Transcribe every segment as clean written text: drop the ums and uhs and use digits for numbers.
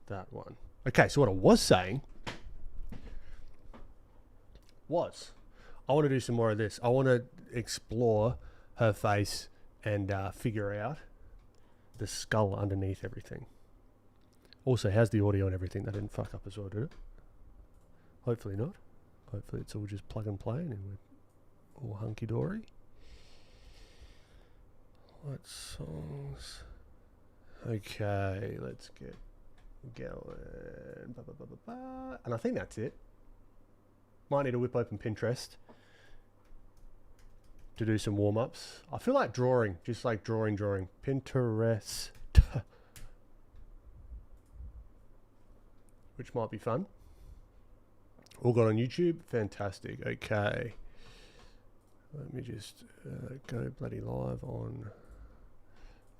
That one. Okay, so what I was saying was I want to do some more of this. I want to explore her face and figure out the skull underneath everything. Also, how's the audio and everything? That didn't fuck up as well, did it? Hopefully not. Hopefully it's all just plug and play and we're all hunky-dory. What songs? Okay, let's get going. And I think that's it. Might need to whip open Pinterest to do some warm-ups. I feel like drawing, just like drawing. Pinterest. Which might be fun. All got on YouTube? Fantastic. Okay. Let me just go bloody live on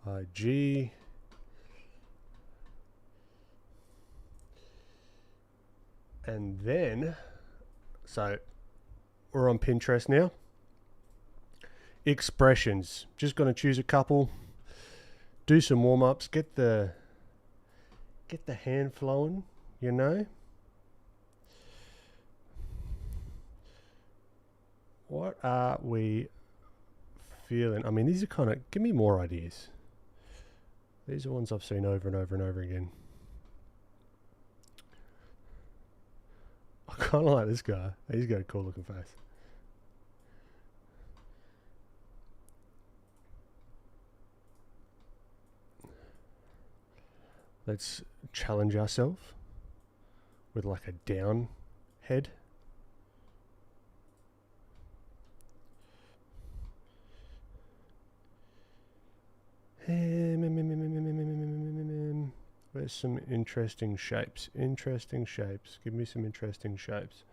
IG. And then, so we're on Pinterest now. Expressions. Just going to choose a couple. Do some warm-ups. Get the hand flowing, you know. What are we feeling? I mean, these are kind of, give me more ideas. These are ones I've seen over and over and over again. I kind of like this guy. He's got a cool looking face. Let's challenge ourselves with like a down head. Where's some interesting shapes? Interesting shapes. Give me some interesting shapes.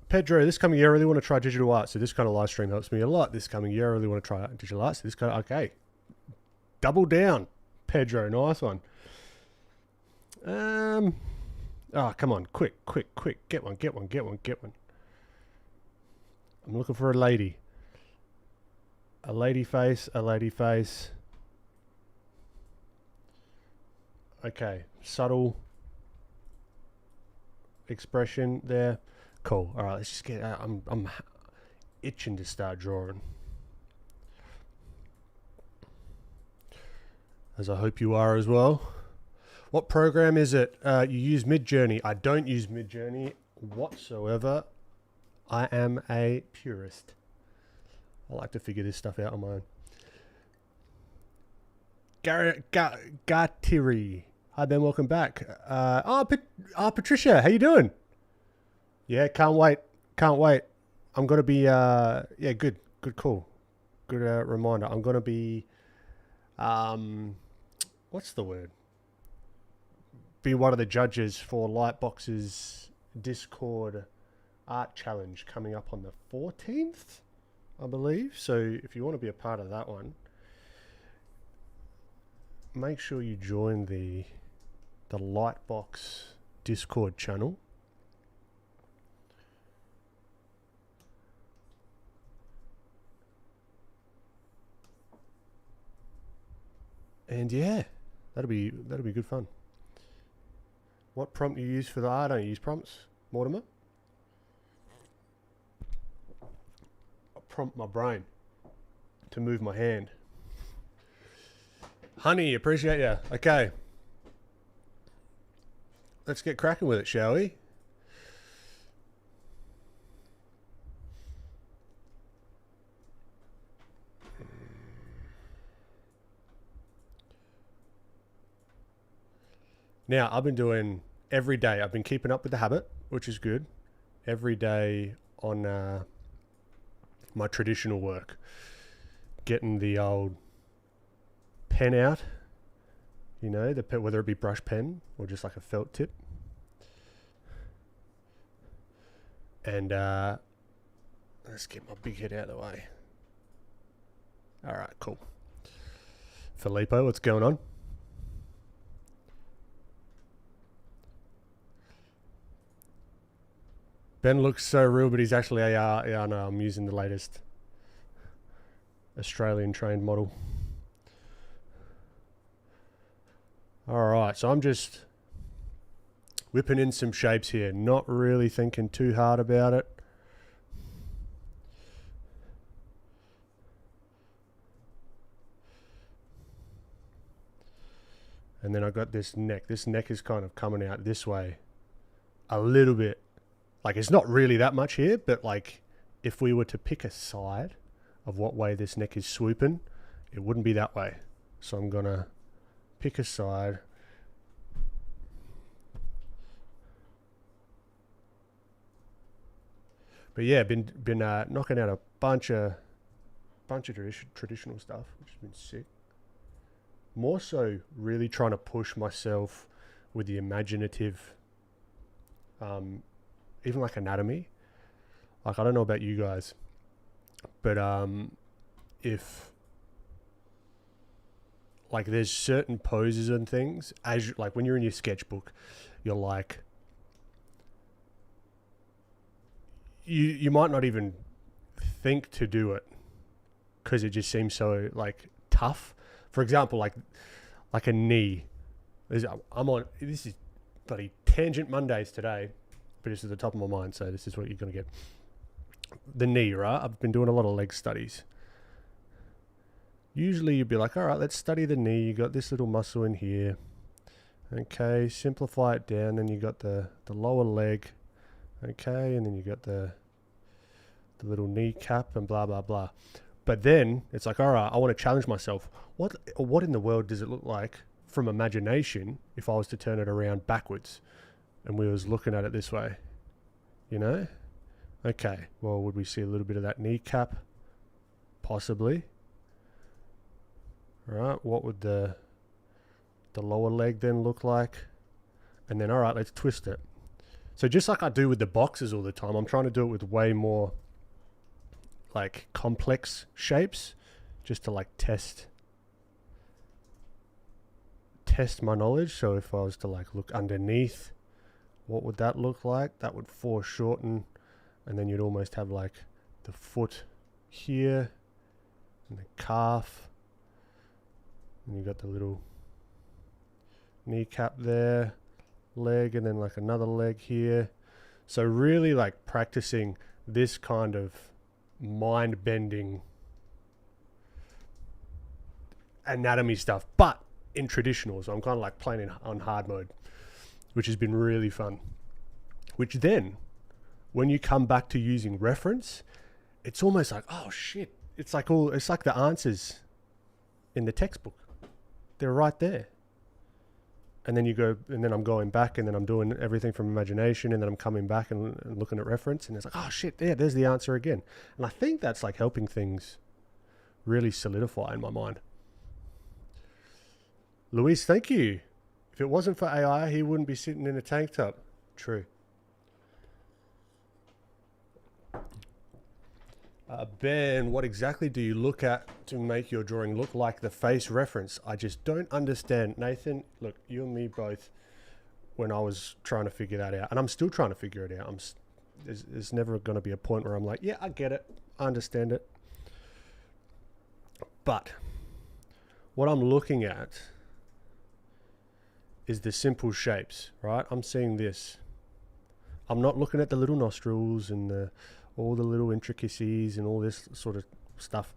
Pedro, this coming year I really want to try digital art. So this kind of live stream helps me a lot. This coming year I really want to try digital art. So this kind of, okay. Double down, Pedro. Nice one. Oh, come on. Quick. Get one. I'm looking for a lady. A lady face. Okay. Subtle expression there. Cool. All right, let's just get out. I'm itching to start drawing. As I hope you are as well. What program is it? You use Midjourney. I don't use Midjourney whatsoever. I am a purist. I like to figure this stuff out on my own. Gatiri. Hi Ben, welcome back. Patricia, how you doing? Yeah, can't wait. I'm gonna be yeah, good call. Good reminder. I'm gonna be what's the word? Be one of the judges for Lightbox's Discord art challenge coming up on the 14th, I believe. So if you want to be a part of that one, make sure you join the Lightbox Discord channel. And yeah, that'll be good fun. What prompt you use for the art? I don't use prompts, Mortimer. I prompt my brain to move my hand. Honey, appreciate ya. Okay. Let's get cracking with it, shall we? Now, I've been doing every day. I've been keeping up with the habit, which is good. Every day on my traditional work. Getting the old pen out. You know, whether it be brush pen or just like a felt tip. And let's get my big head out of the way. All right, cool. Filippo, what's going on? Ben looks so real, but he's actually AR. Yeah, no, I'm using the latest Australian trained model. Alright, so I'm just whipping in some shapes here, not really thinking too hard about it. And then I got this neck. This neck is kind of coming out this way a little bit. Like, it's not really that much here, but like if we were to pick a side of what way this neck is swooping, it wouldn't be that way. So I'm gonna pick a side. But yeah, been knocking out a bunch of traditional stuff, which has been sick. More so really trying to push myself with the imaginative, even like anatomy. Like, I don't know about you guys, but if like there's certain poses and things, as you, like when you're in your sketchbook, you're like, you might not even think to do it because it just seems so like tough. For example, like a knee. I'm on, this is bloody Tangent Mondays today, but this is the top of my mind, so this is what you're going to get. The knee, right? I've been doing a lot of leg studies. Usually you'd be like, all right, let's study the knee. You got this little muscle in here. Okay, simplify it down. Then you got the lower leg. Okay, and then you got the little kneecap and blah, blah, blah. But then it's like, all right, I want to challenge myself. What in the world does it look like from imagination if I was to turn it around backwards and we was looking at it this way? You know? Okay, well, would we see a little bit of that kneecap? Possibly. All right, what would the lower leg then look like? And then, all right, let's twist it. So just like I do with the boxes all the time, I'm trying to do it with way more like complex shapes, just to like test my knowledge. So if I was to like look underneath, what would that look like? That would foreshorten, and then you'd almost have like the foot here and the calf, and you got the little kneecap there, leg, and then like another leg here. So really like practicing this kind of mind-bending anatomy stuff, but in traditional. So I'm kind of like playing on hard mode, which has been really fun. Which then, when you come back to using reference, it's almost like, oh shit, it's like the answers in the textbook. They're right there. And then you go, and then I'm going back, and then I'm doing everything from imagination, and then I'm coming back and looking at reference, and it's like, oh shit, there's the answer again. And I think that's like helping things really solidify in my mind. Luis, thank you. If it wasn't for AI, he wouldn't be sitting in a tank top. True. Ben, what exactly do you look at to make your drawing look like the face reference? I just don't understand. Nathan, look, you and me both, when I was trying to figure that out, and I'm still trying to figure it out. There's never going to be a point where I'm like, yeah, I get it. I understand it. But what I'm looking at is the simple shapes, right? I'm seeing this. I'm not looking at the little nostrils and all the little intricacies and all this sort of stuff.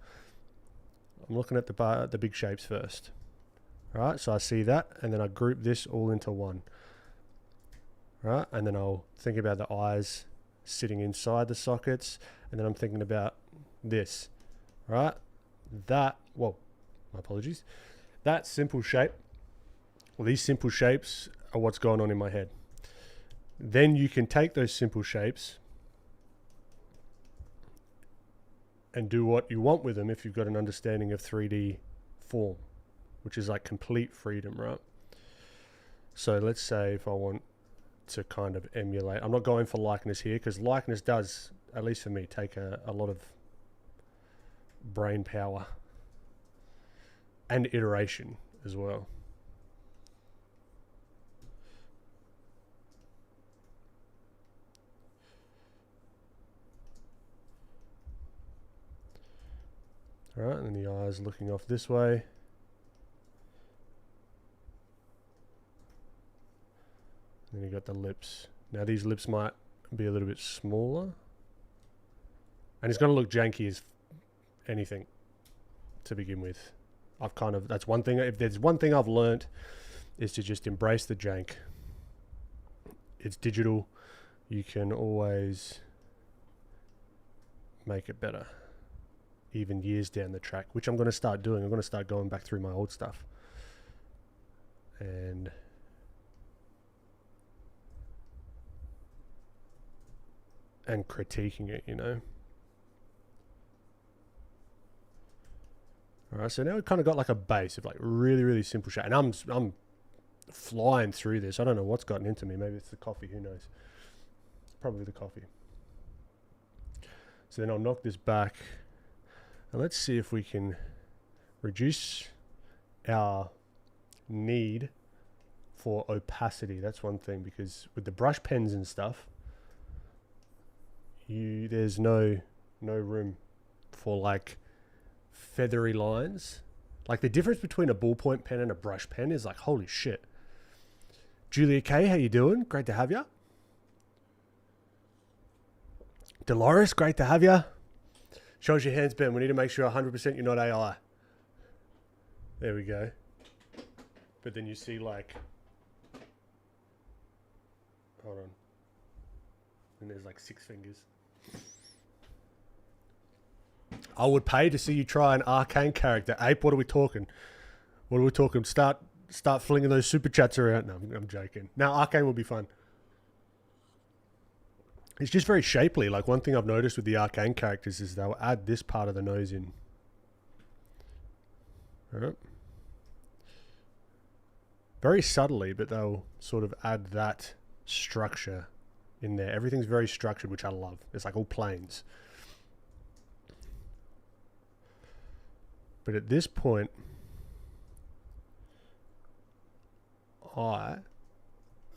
I'm looking at the big shapes first. Right, so I see that, and then I group this all into one. Right, and then I'll think about the eyes sitting inside the sockets, and then I'm thinking about this. Right, my apologies. That simple shape, well, these simple shapes are what's going on in my head. Then you can take those simple shapes and do what you want with them if you've got an understanding of 3D form, which is like complete freedom, right? So let's say if I want to kind of emulate, I'm not going for likeness here because likeness does, at least for me, take a lot of brain power and iteration as well. Alright, and then the eyes looking off this way. Then you got the lips. Now these lips might be a little bit smaller. And it's going to look janky as anything to begin with. That's one thing, if there's one thing I've learnt, is to just embrace the jank. It's digital. You can always make it better, even years down the track, which I'm going to start doing. I'm going to start going back through my old stuff and critiquing it, you know. All right, so now we've kind of got like a base of like really, really simple shape, and I'm flying through this. I don't know what's gotten into me. Maybe it's the coffee. Who knows? Probably the coffee. So then I'll knock this back, and let's see if we can reduce our need for opacity. That's one thing, because with the brush pens and stuff, there's no room for like feathery lines. Like the difference between a ballpoint pen and a brush pen is like, holy shit. Julia K, how you doing? Great to have you. Dolores, great to have you. Shows your hands, Ben. We need to make sure 100% you're not AI. There we go. But then you see like, hold on. And there's like 6 fingers. I would pay to see you try an Arcane character. Ape, what are we talking? What are we talking? Start flinging those super chats around. No, I'm joking. Now, Arcane will be fun. It's just very shapely. Like one thing I've noticed with the Arcane characters is they'll add this part of the nose in. All right. Very subtly, but they'll sort of add that structure in there. Everything's very structured, which I love. It's like all planes. But at this point, I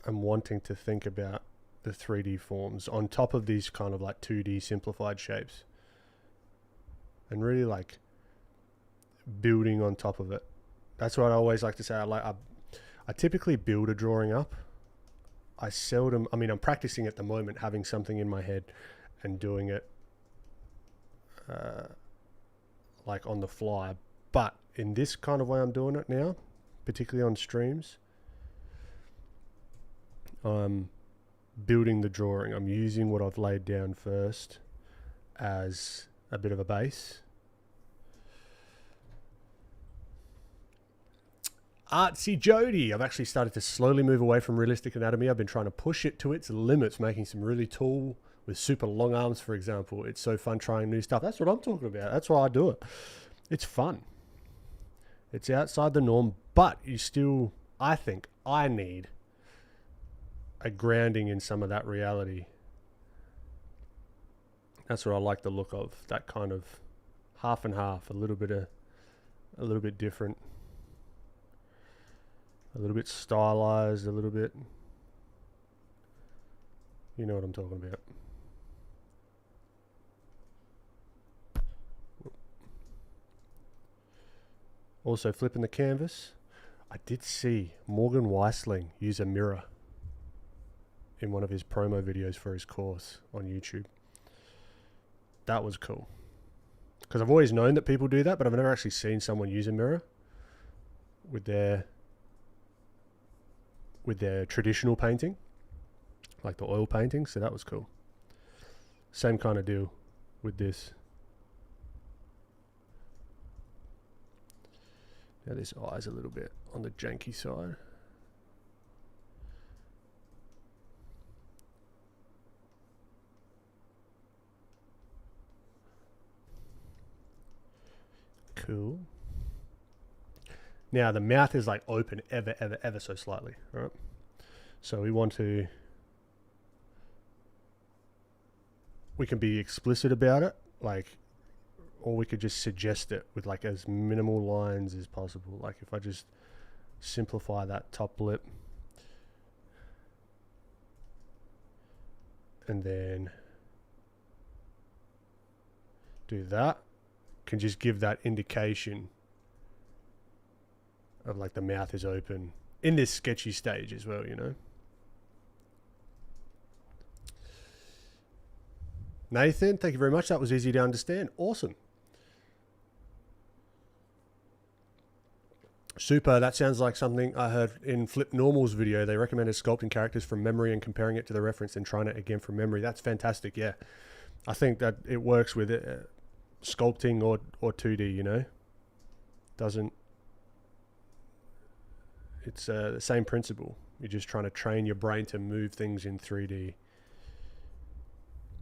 am wanting to think about the 3D forms on top of these kind of like 2D simplified shapes, and really like building on top of it. That's what I always like to say. I typically build a drawing up. I'm practicing at the moment, having something in my head and doing it like on the fly. But in this kind of way I'm doing it now, particularly on streams, I'm building the drawing. I'm using what I've laid down first as a bit of a base. Artsy Jody, I've actually started to slowly move away from realistic anatomy. I've been trying to push it to its limits, making some really tall with super long arms, for example. It's so fun trying new stuff. That's what I'm talking about. That's why I do it. It's fun. It's outside the norm, but I think I need a grounding in some of that reality. That's what I like the look of. That kind of half and half, a little bit different. A little bit stylized, a little bit, you know what I'm talking about. Also flipping the canvas, I did see Morgan Weisling use a mirror in one of his promo videos for his course on YouTube. That was cool. Because I've always known that people do that, but I've never actually seen someone use a mirror with their traditional painting, like the oil painting. So that was cool. Same kind of deal with this. Now this eye's a little bit on the janky side. Cool. Now the mouth is like open ever so slightly, right? So we can be explicit about it, like, or we could just suggest it with like as minimal lines as possible. Like if I just simplify that top lip and then do that, can just give that indication of like the mouth is open in this sketchy stage as well, you know. Nathan, thank you very much. That was easy to understand. Awesome. Super. That sounds like something I heard in Flip Normal's video. They recommended sculpting characters from memory and comparing it to the reference and trying it again from memory. That's fantastic. Yeah. I think that it works with it, sculpting or 2D, you know. It's the same principle. You're just trying to train your brain to move things in 3D.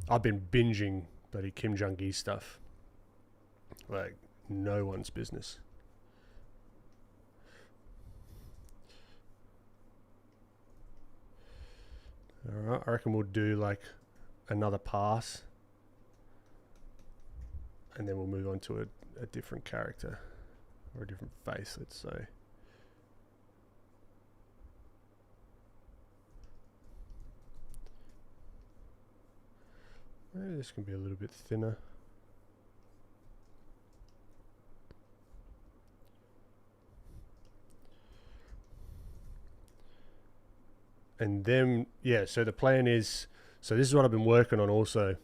I've been binging bloody Kim Jong-gi stuff. Like, no one's business. Alright, I reckon we'll do like another pass. And then we'll move on to a different character. Or a different face, let's say. Maybe this can be a little bit thinner. And then, yeah, so the plan is, so this is what I've been working on also,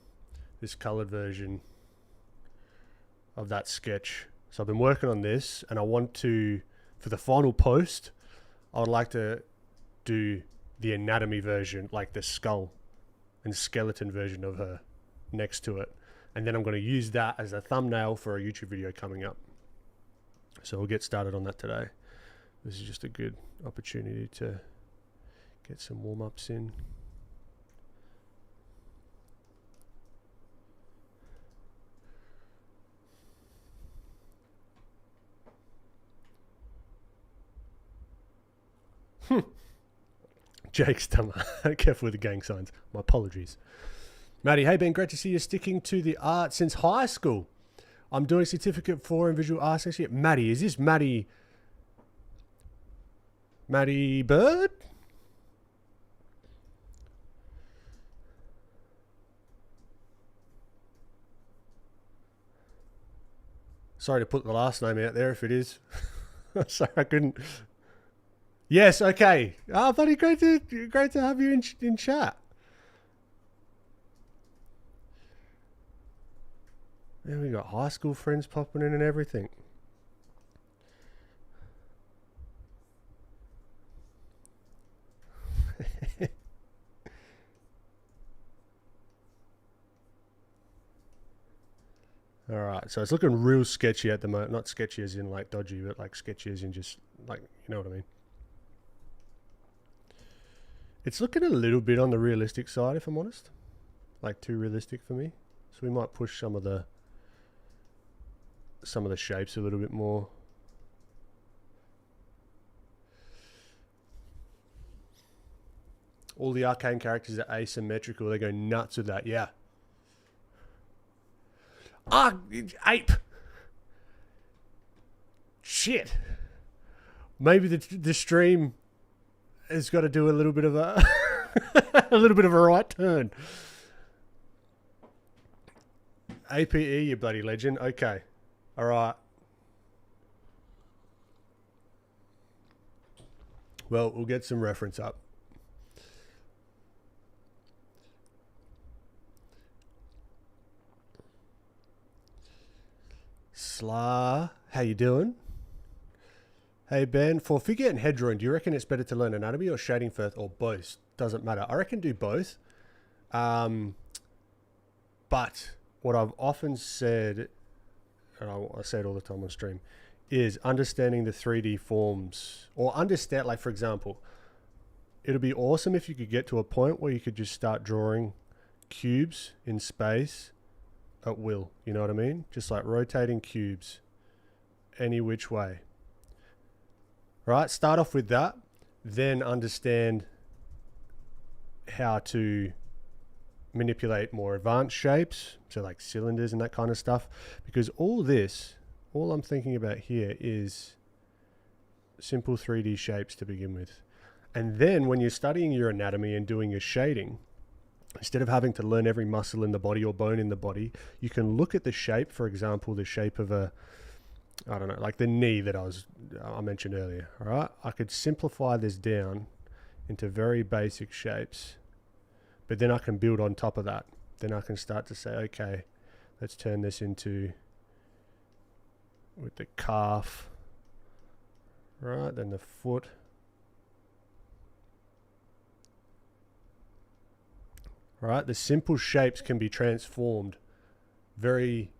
this colored version of that sketch. So I've been working on this, and I want to, for the final post, I would like to do the anatomy version, like the skull and skeleton version of her next to it. And then I'm going to use that as a thumbnail for a YouTube video coming up. So we'll get started on that today. This is just a good opportunity to get some warm-ups in. Jake's dumber. Careful with the gang signs. My apologies. Maddie, hey Ben, great to see you sticking to the art since high school. I'm doing certificate 4 in visual arts next year. Maddie, is this Maddie Bird? Sorry to put the last name out there if it is. Sorry, I couldn't. Yes, okay. Oh, buddy, great to have you in chat. Yeah, we got high school friends popping in and everything. All right, so it's looking real sketchy at the moment. Not sketchy as in like dodgy, but like sketchy as in just like, you know what I mean. It's looking a little bit on the realistic side, if I'm honest. Like too realistic for me. So we might push some of the shapes a little bit more. All the Arcane characters are asymmetrical. They go nuts with that. Yeah. Ah, ape. Shit. Maybe the stream has got to do a little bit of a a little bit of a right turn. APE, you bloody legend. Okay. All right. Well, we'll get some reference up. Sla, how you doing? Hey Ben, for figure and head drawing, do you reckon it's better to learn anatomy or shading first, or both? Doesn't matter. I reckon do both. But what I've often said, and I say it all the time on stream, is understanding the 3D forms, or understand, like for example, it'd be awesome if you could get to a point where you could just start drawing cubes in space at will. You know what I mean? Just like rotating cubes any which way. Right? Start off with that, then understand how to manipulate more advanced shapes, so like cylinders and that kind of stuff, because all I'm thinking about here is simple 3D shapes to begin with. And then when you're studying your anatomy and doing your shading, Instead of having to learn every muscle in the body or bone in the body, you can look at the shape, for example, the shape of a, I don't know, like the knee that I mentioned earlier, all right? I could simplify this down into very basic shapes, but then I can build on top of that. Then I can start to say, okay, let's turn this into, with the calf, right? Then the foot. Right? The simple shapes can be transformed very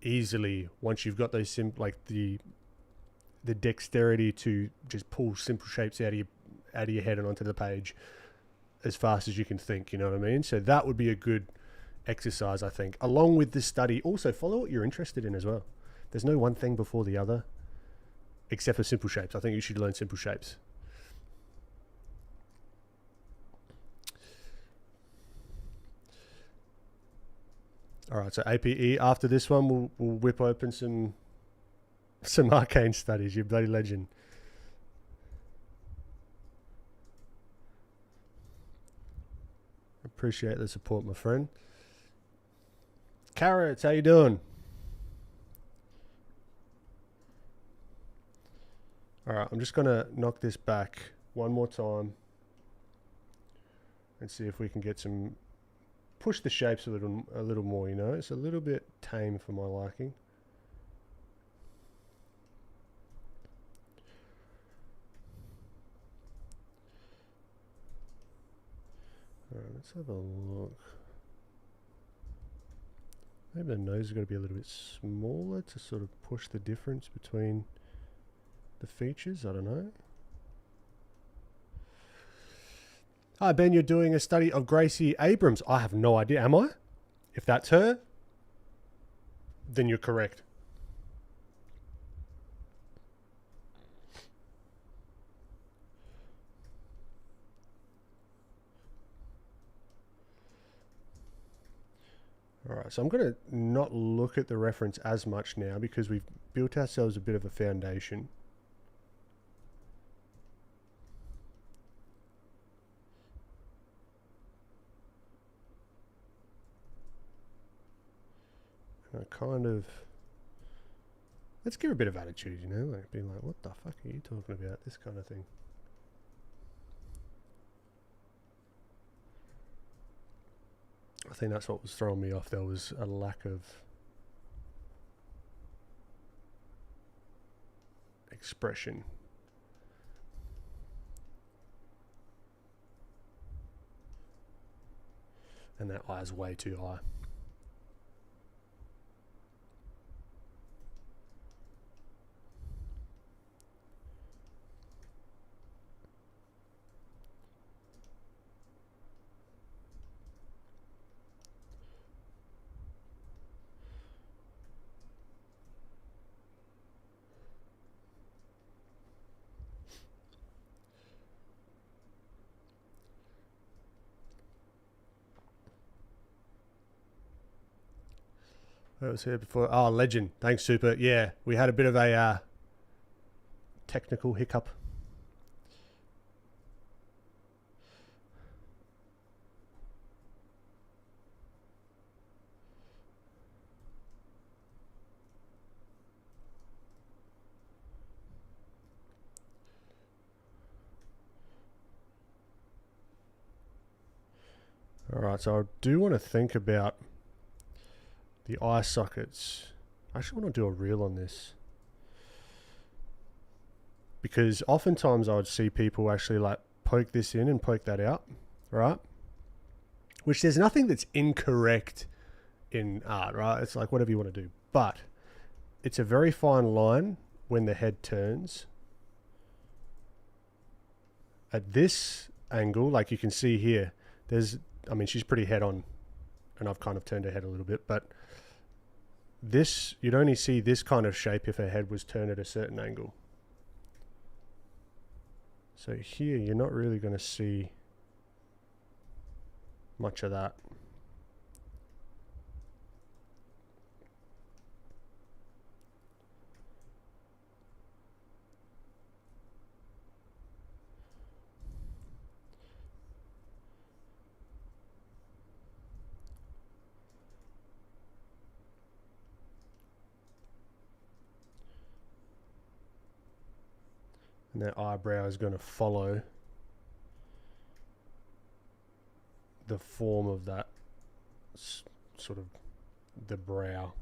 easily once you've got those like the dexterity to just pull simple shapes out of your head and onto the page as fast as you can think, you know what I mean? So that would be a good exercise, I think. Along with this study, also follow what you're interested in as well. There's no one thing before the other, except for simple shapes. I think you should learn simple shapes. All right, so APE, after this one, we'll whip open some arcane studies, you bloody legend. Appreciate the support, my friend. Carrots, how you doing? All right, I'm just going to knock this back one more time and see if we can get some... Push the shapes a little more, you know. It's a little bit tame for my liking. All right, let's have a look. Maybe the nose is going to be a little bit smaller to sort of push the difference between the features. I don't know. Hi, Ben, you're doing a study of Gracie Abrams. I have no idea. Am I? If that's her, then you're correct. All right, so I'm going to not look at the reference as much now because we've built ourselves a bit of a foundation. Kind of, let's give a bit of attitude, you know, like being like, what the fuck are you talking about? This kind of thing. I think that's what was throwing me off. There was a lack of expression. And that eye's way too high. I was here before. Oh, legend. Thanks, Super. Yeah, we had a bit of a technical hiccup. All right, so I do want to think about the eye sockets. I actually want to do a reel on this because oftentimes I would see people actually like poke this in and poke that out, right? Which there's nothing that's incorrect in art, right? It's like whatever you want to do, but it's a very fine line when the head turns. At this angle, like you can see here, I mean, she's pretty head on, and I've kind of turned her head a little bit, but this, you'd only see this kind of shape if her head was turned at a certain angle. So here, you're not really going to see much of that. And that eyebrow is going to follow the form of that sort of the brow.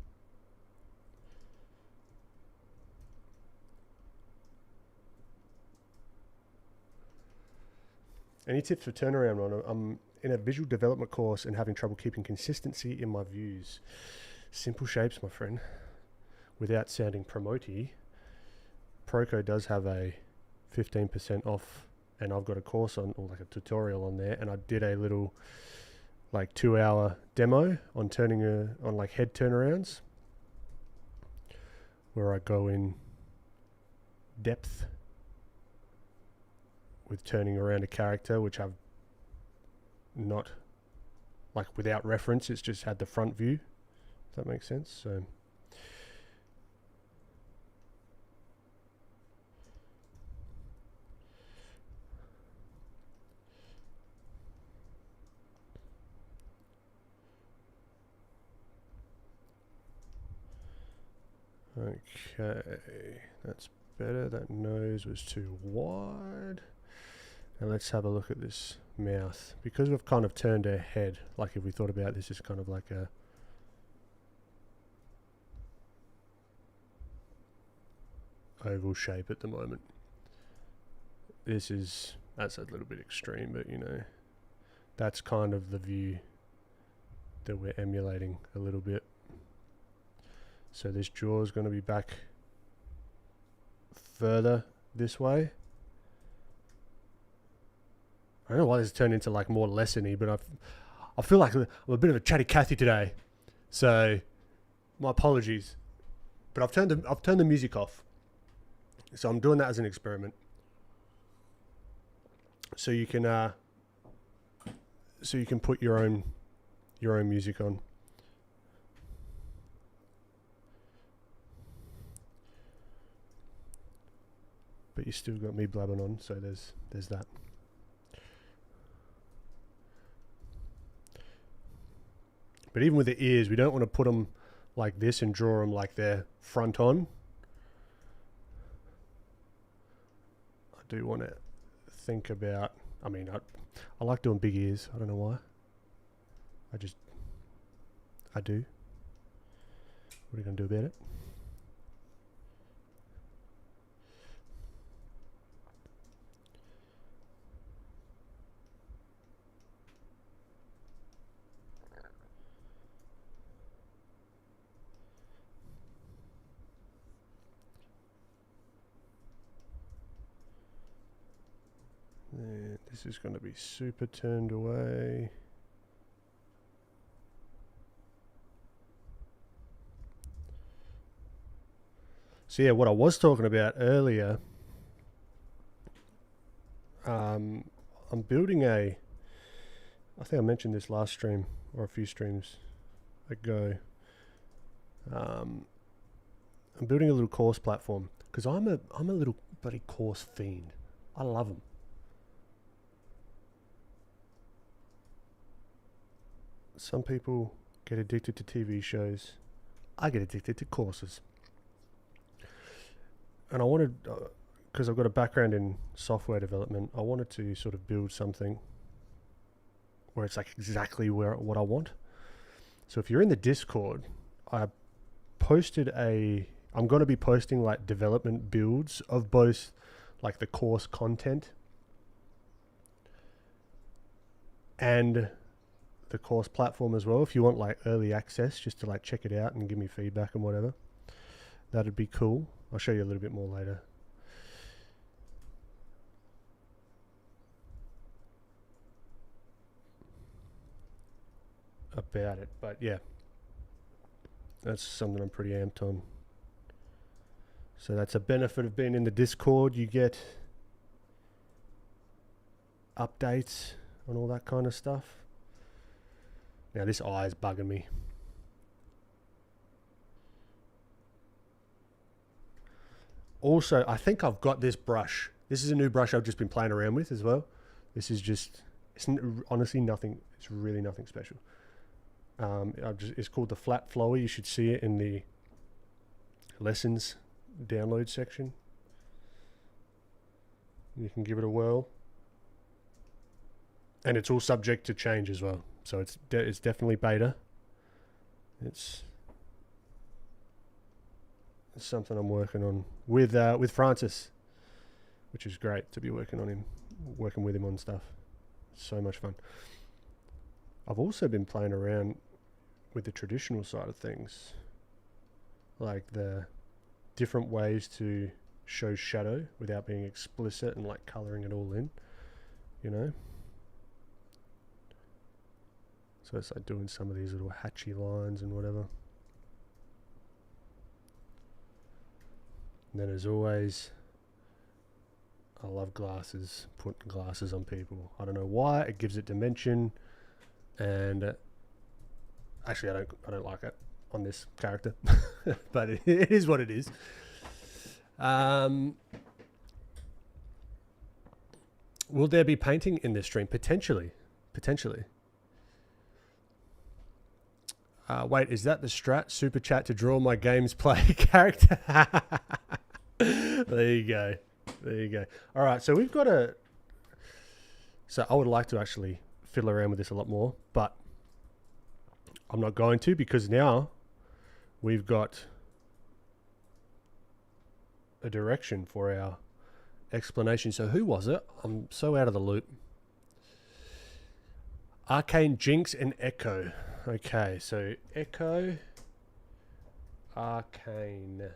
Any tips for turnaround on it? I'm in a visual development course and having trouble keeping consistency in my views. Simple shapes, my friend. Without sounding promoty, Proko does have a 15% off, and I've got a course on, or like a tutorial on there, and I did a little like 2-hour demo on on like head turnarounds, where I go in depth with turning around a character, which I've not, like without reference, it's just had the front view, if that makes sense. So okay, that's better. That nose was too wide. Now let's have a look at this mouth. Because we've kind of turned our head, like if we thought about this as kind of like a oval shape at the moment. That's a little bit extreme, but you know, that's kind of the view that we're emulating a little bit. So this jaw is going to be back further this way. I don't know why this turned into like more lesson-y, but I feel like I'm a bit of a chatty Cathy today, so my apologies. But I've turned the music off, so I'm doing that as an experiment. So you can put your own music on. But you still got me blabbing on, so there's that. But even with the ears, we don't want to put them like this and draw them like they're front on. I do want to think about, I mean, I like doing big ears. I don't know why. I do. What are you going to do about it? This is going to be super turned away. So yeah, what I was talking about earlier, I'm building I think I mentioned this last stream or a few streams ago. I'm building a little course platform because I'm a little bloody course fiend. I love them. Some people get addicted to TV shows. I get addicted to courses. And I wanted, because I've got a background in software development, I wanted to sort of build something where it's like exactly what I want. So if you're in the Discord, I'm going to be posting like development builds of both like the course content and the course platform as well. If you want like early access just to like check it out and give me feedback and whatever, that'd be cool. I'll show you a little bit more later. About it, but yeah, that's something I'm pretty amped on. So that's a benefit of being in the Discord. You get updates on all that kind of stuff. Now this eye is bugging me. Also, I think I've got this brush. This is a new brush I've just been playing around with as well. This is just, it's honestly nothing, it's really nothing special. It's called the Flat Flower. You should see it in the lessons download section. You can give it a whirl. And it's all subject to change as well. So it's definitely beta. It's something I'm working on with Francis, which is great to be working with him on stuff. It's so much fun. I've also been playing around with the traditional side of things, like the different ways to show shadow without being explicit and like coloring it all in, you know. So it's like doing some of these little hatchy lines and whatever. And then as always, I love glasses, putting glasses on people. I don't know why, it gives it dimension, and actually I don't like it on this character, but it is what it is. Will there be painting in this stream? Potentially. Wait, is that the strat? Super chat to draw my games play character. There you go. All right, so we've got so I would like to actually fiddle around with this a lot more, but I'm not going to, because now we've got a direction for our explanation. So who was it? I'm so out of the loop. Arcane, Jinx, and Ekko. Okay, so Ekko, Arcane.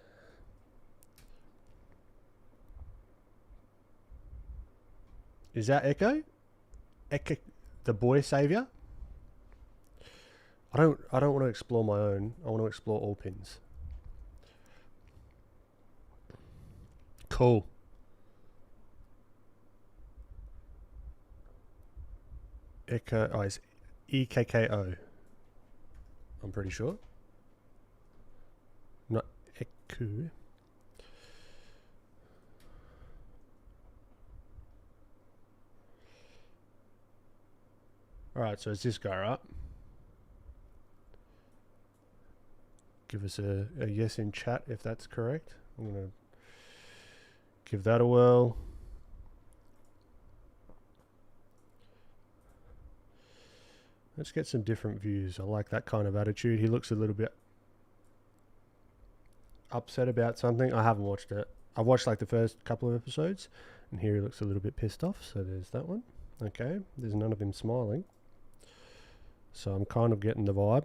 Is that Ekko? Ekko, the boy savior? I don't want to explore my own. I want to explore all pins. Cool. Ekko, oh, it's EKKO. I'm pretty sure. Not Ekko. Alright, so it's this guy, right? Give us a yes in chat if that's correct. I'm going to give that a whirl. Let's get some different views. I like that kind of attitude. He looks a little bit upset about something. I haven't watched it. I've watched like the first couple of episodes, and here he looks a little bit pissed off. So there's that one. Okay, there's none of him smiling. So I'm kind of getting the vibe.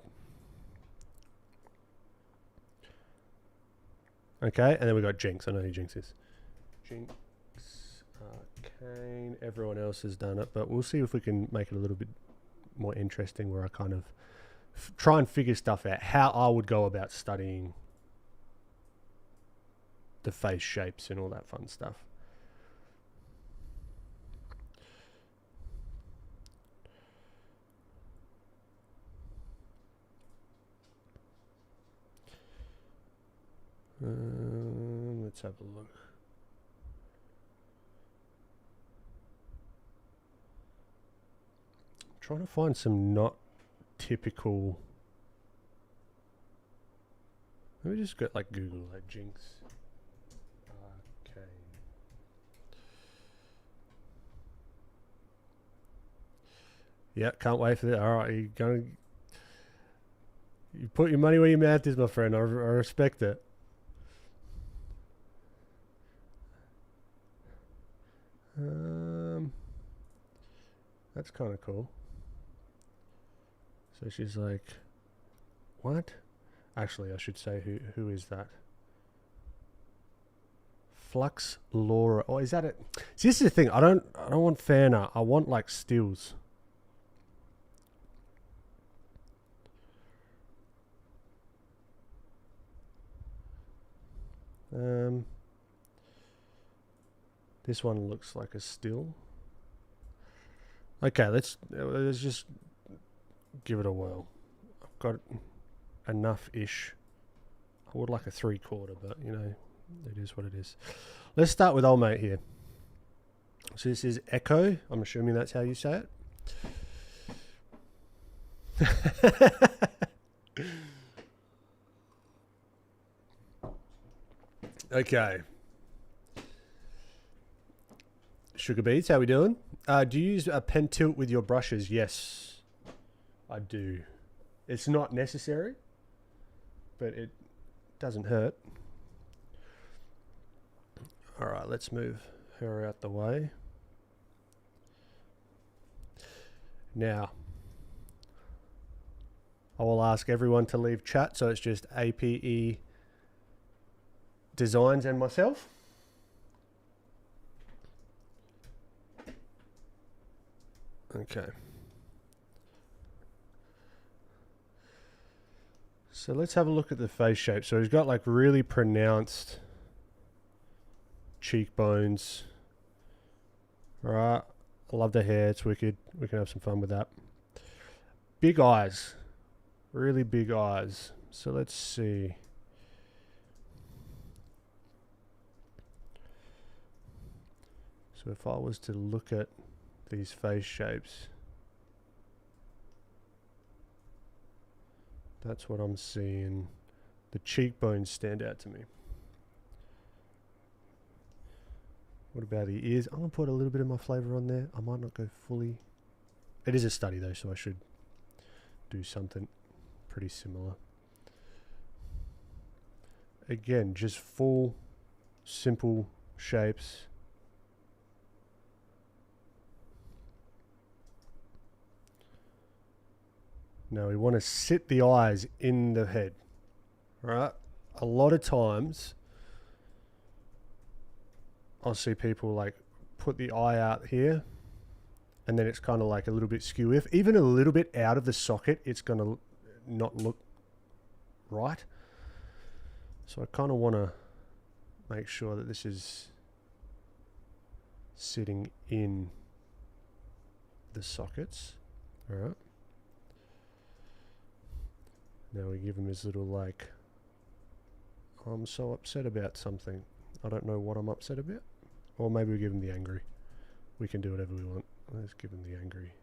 Okay, and then we got Jinx. I know who Jinx is. Jinx, Arcane. Everyone else has done it, but we'll see if we can make it a little bit more interesting, where I kind of try and figure stuff out, how I would go about studying the face shapes and all that fun stuff. Let's have a look. Trying to find some not typical. Let me just get like Google like Jinx. Arcane. Yeah, can't wait for that. All right, you put your money where your mouth is, my friend. I respect it. That's kind of cool. So she's like, what? Actually, I should say who is that? Flux Laura. Oh, is that it? See, this is the thing. I don't want fan art. I want like stills. This one looks like a still. Okay, let's just give it a whirl. I've got enough-ish. I would like a 3/4, but you know, it is what it is. Let's start with old mate here. So this is Ekko. I'm assuming that's how you say it. Okay. Sugar Beads, how we doing? Do you use a pen tilt with your brushes? Yes, I do. It's not necessary, but it doesn't hurt. All right, let's move her out the way. Now, I will ask everyone to leave chat, so it's just APE Designs and myself. Okay. So let's have a look at the face shape. So he's got like really pronounced cheekbones. All right. I love the hair. It's wicked. We can have some fun with that. Big eyes. Really big eyes. So let's see. So if I was to look at these face shapes, that's what I'm seeing. The cheekbones stand out to me. What about the ears? I'm going to put a little bit of my flavor on there. I might not go fully. It is a study though, so I should do something pretty similar. Again, just full, simple shapes. Now we want to sit the eyes in the head, right? A lot of times I'll see people like put the eye out here and then it's kind of like a little bit skew. If even a little bit out of the socket, it's going to not look right. So I kind of want to make sure that this is sitting in the sockets, all right? Now we give him his little like, I'm so upset about something. I don't know what I'm upset about. Or maybe we give him the angry. We can do whatever we want. Let's give him the angry.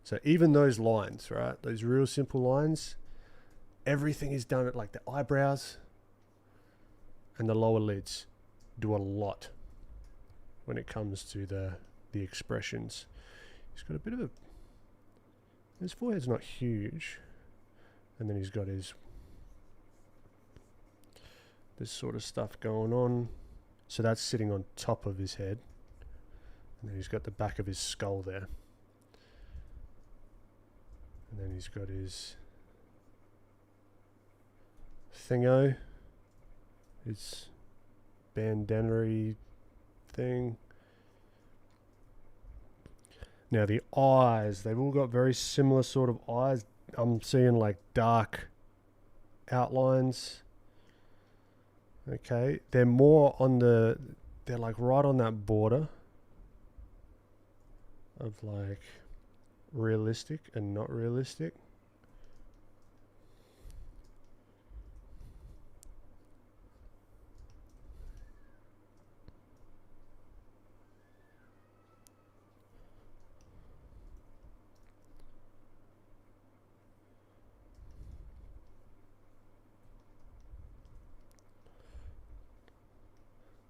So even those lines, right? Those real simple lines, everything is done at like the eyebrows and the lower lids do a lot when it comes to the expressions. He's got a bit of a, his forehead's not huge, and then he's got his this sort of stuff going on. So that's sitting on top of his head, and then he's got the back of his skull there, and then he's got his thingo, his bandana-y thing. Now the eyes, they've all got very similar sort of eyes. I'm seeing like dark outlines. Okay, they're more on the, they're like right on that border of like realistic and not realistic.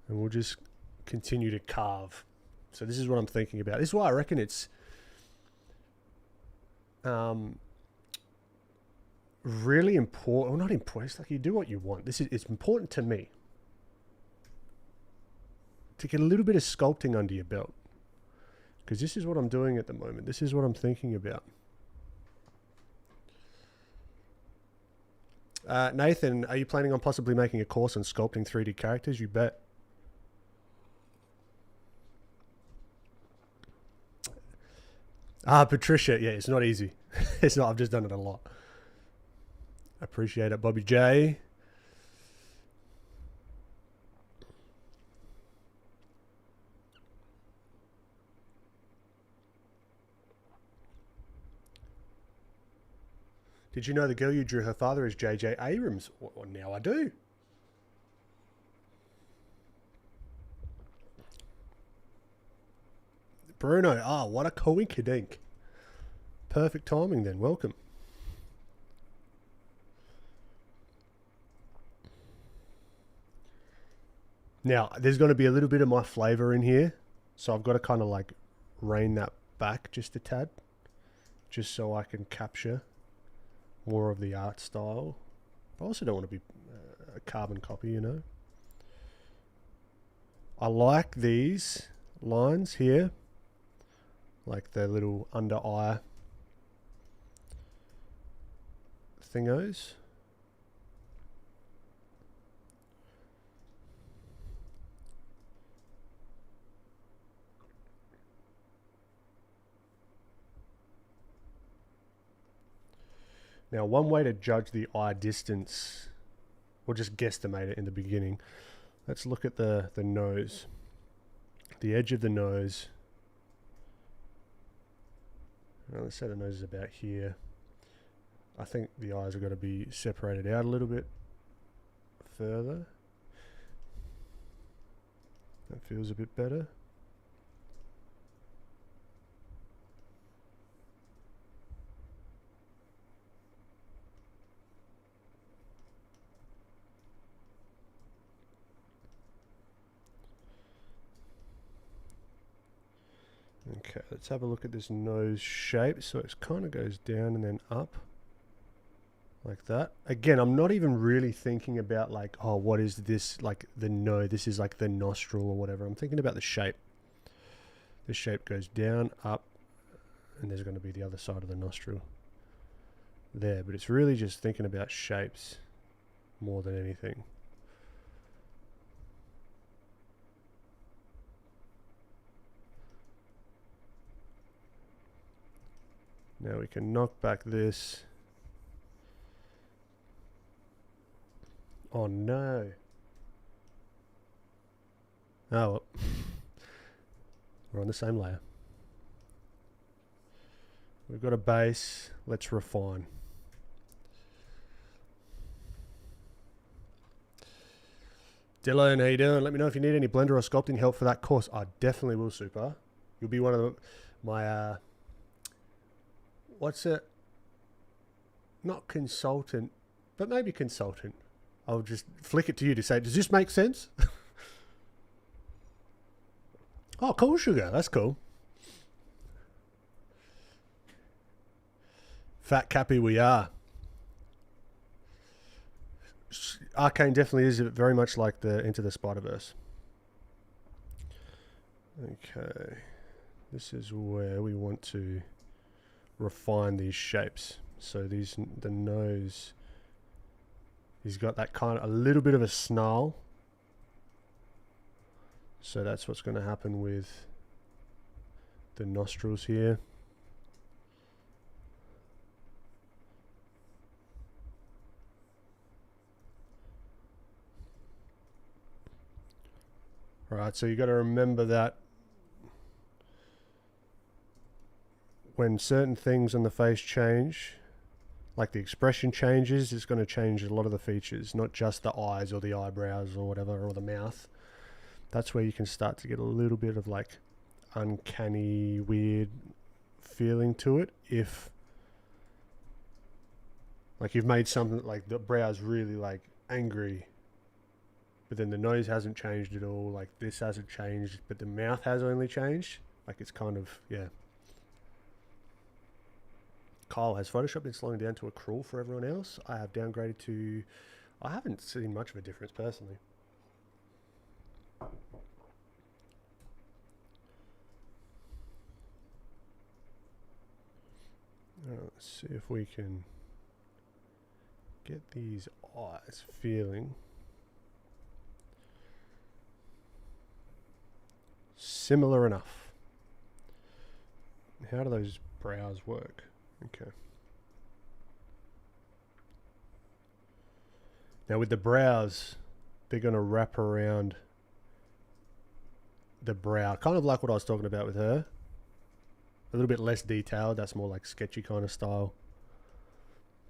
And we'll just continue to carve. So this is what I'm thinking about. This is why I reckon it's really important. Well, not important. It's like you do what you want. It's important to me to get a little bit of sculpting under your belt, because this is what I'm doing at the moment. This is what I'm thinking about. Nathan, are you planning on possibly making a course on sculpting 3D characters? You bet. Patricia, yeah, it's not easy. It's not, I've just done it a lot. I appreciate it, Bobby J. Did you know the girl you drew, her father is J.J. Abrams? Well, now I do. Bruno, what a coinkydink. Perfect timing then, welcome. Now, there's going to be a little bit of my flavor in here. So I've got to kind of like rein that back just a tad. Just so I can capture more of the art style. I also don't want to be a carbon copy, you know. I like these lines here. Like the little under eye thingos. Now, one way to judge the eye distance, or just guesstimate it in the beginning, let's look at the nose. The edge of the nose. Now, let's say the nose is about here. I think the eyes are going to be separated out a little bit further. That feels a bit better. Okay, let's have a look at this nose shape. So it kind of goes down and then up like that. Again, I'm not even really thinking about like, oh, what is this? Like the nose, this is like the nostril or whatever. I'm thinking about the shape. The shape goes down, up, and there's going to be the other side of the nostril there. But it's really just thinking about shapes more than anything. Now we can knock back this. Oh no. Oh well. We're on the same layer. We've got a base. Let's refine. Dylan, how you doing? Let me know if you need any Blender or sculpting help for that course. I definitely will, Super. You'll be one of my what's it? Not consultant, but maybe consultant. I'll just flick it to you to say, does this make sense? Oh, cool, Sugar. That's cool. Fat Cappy we are. Arcane definitely is very much like the Into the Spider-Verse. Okay. This is where we want to refine these shapes. So the nose, he's got that kind of a little bit of a snarl. So that's what's going to happen with the nostrils here. Alright, so you got to remember that when certain things on the face change, like the expression changes, it's going to change a lot of the features, not just the eyes or the eyebrows or whatever, or the mouth. That's where you can start to get a little bit of like uncanny, weird feeling to it. If like you've made something like the brow's really like angry, but then the nose hasn't changed at all, like this hasn't changed, but the mouth has only changed. Like it's kind of, yeah. Kyle, has Photoshop been slowing down to a crawl for everyone else? I have downgraded to... I haven't seen much of a difference personally. Let's see if we can get these eyes feeling similar enough. How do those brows work? Okay. Now with the brows, they're going to wrap around the brow, kind of like what I was talking about with her. A little bit less detailed, that's more like sketchy kind of style.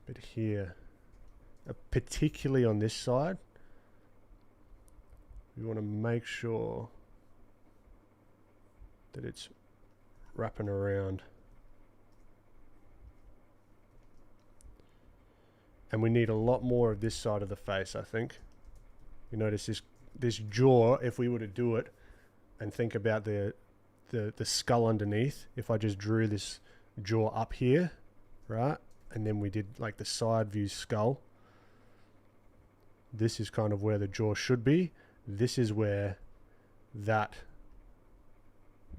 But here, particularly on this side, we want to make sure that it's wrapping around. And we need a lot more of this side of the face, I think. You notice this jaw, if we were to do it and think about the skull underneath, if I just drew this jaw up here, right, and then we did like the side view skull, this is kind of where the jaw should be. This is where that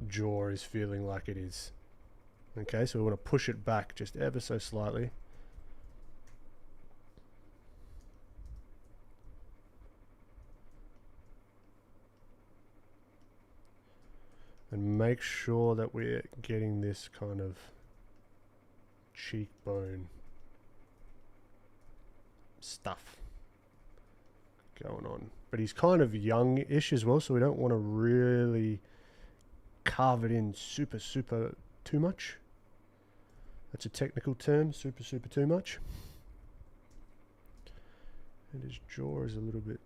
jaw is feeling like it is. Okay, so we want to push it back just ever so slightly. And make sure that we're getting this kind of cheekbone stuff going on. But he's kind of young-ish as well, so we don't want to really carve it in super too much. That's a technical term, super too much. And his jaw is a little bit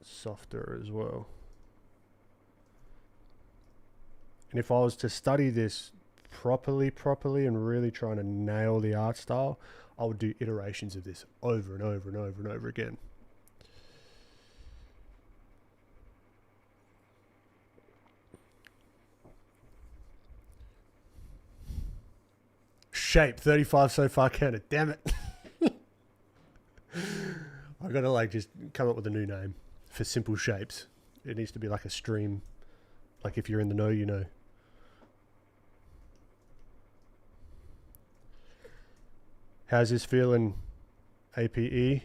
softer as well. And if I was to study this properly and really trying to nail the art style, I would do iterations of this over and over again. Shape 35 so far counted. Damn it. I gotta like just come up with a new name for simple shapes. It needs to be like a stream. Like if you're in the know, you know. How's this feeling, APE?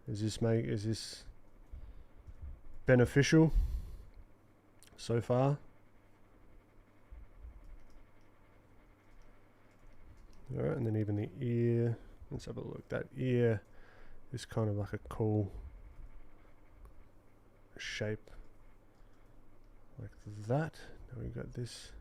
Is this beneficial so far? All right, and then even the ear. Let's have a look. That ear is kind of like a cool shape, like that. Now we've got this.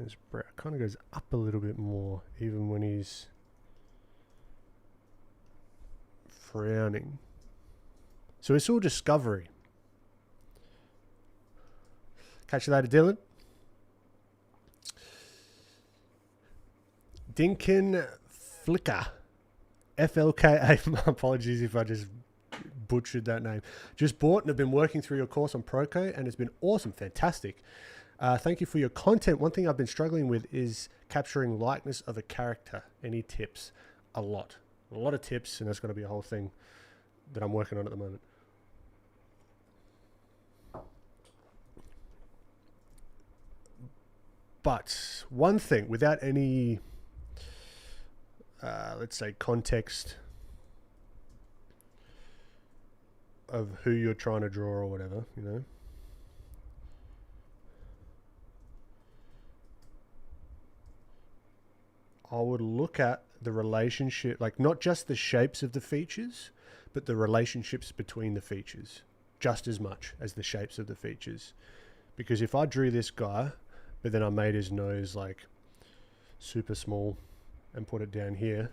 His brow kind of goes up a little bit more, even when he's frowning. So it's all discovery. Catch you later, Dylan. Dinkin Flicker. FLKA. Apologies if I just butchered that name. Just bought and have been working through your course on Proko, and it's been awesome. Fantastic. Thank you for your content. One thing I've been struggling with is capturing likeness of a character. Any tips? A lot of tips, and that's going to be a whole thing that I'm working on at the moment. But one thing, without any, let's say, context of who you're trying to draw or whatever, you know, I would look at the relationship, like not just the shapes of the features, but the relationships between the features just as much as the shapes of the features. Because if I drew this guy, but then I made his nose like super small and put it down here,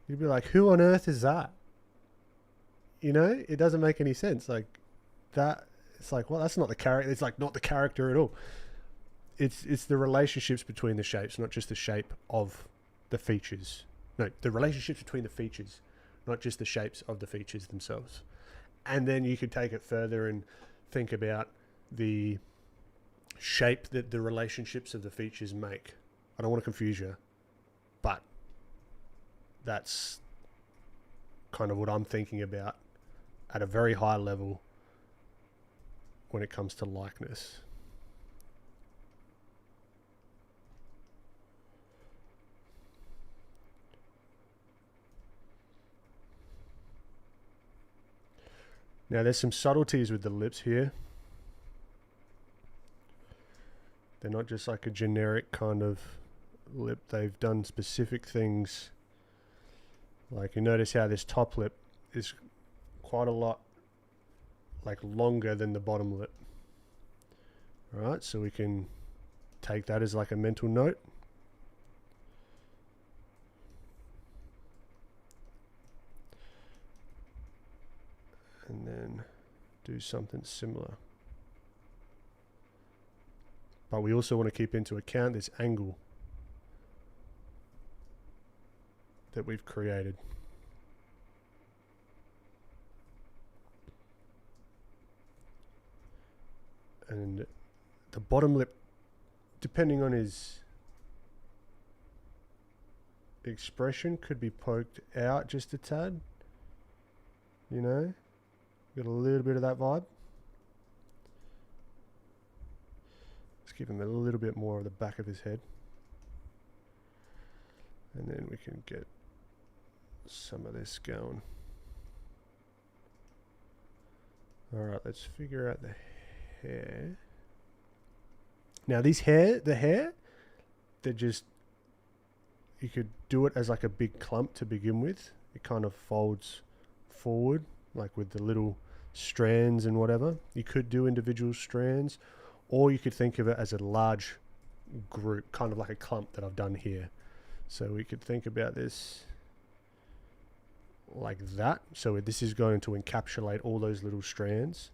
you'd be like, who on earth is that? You know, it doesn't make any sense. Like that, it's like, well, that's not the character. It's like not the character at all. It's the relationships between the shapes, not just the shape of the features. No, the relationships between the features, not just the shapes of the features themselves. And then you could take it further and think about the shape that the relationships of the features make. I don't want to confuse you, but that's kind of what I'm thinking about at a very high level when it comes to likeness. Now there's some subtleties with the lips here. They're not just like a generic kind of lip. They've done specific things. Like you notice how this top lip is quite a lot like longer than the bottom lip. All right, so we can take that as like a mental note. And then do something similar. But we also want to keep into account this angle that we've created. And the bottom lip, depending on his expression, could be poked out just a tad. You know, got a little bit of that vibe. Let's give him a little bit more of the back of his head. And then we can get some of this going. Alright, let's figure out the hair. Now the hair, they're just, you could do it as like a big clump to begin with. It kind of folds forward, like with the little strands and whatever. You could do individual strands, or you could think of it as a large group, kind of like a clump that I've done here. So we could think about this like that. So this is going to encapsulate all those little strands.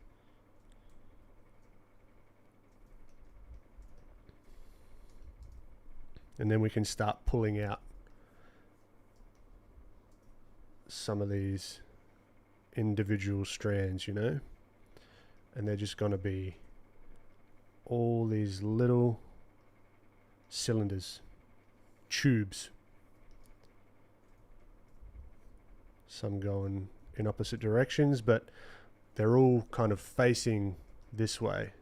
And then we can start pulling out some of these individual strands, you know, and they're just going to be all these little cylinders, tubes, some going in opposite directions, but they're all kind of facing this way,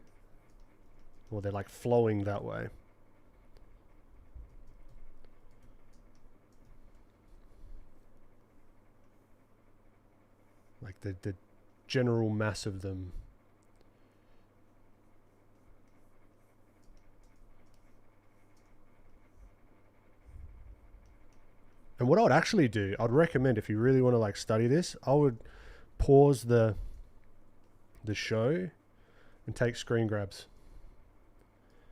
or they're like flowing that way. Like the general mass of them. And what I would actually do, I'd recommend, if you really want to like study this, I would pause the show and take screen grabs.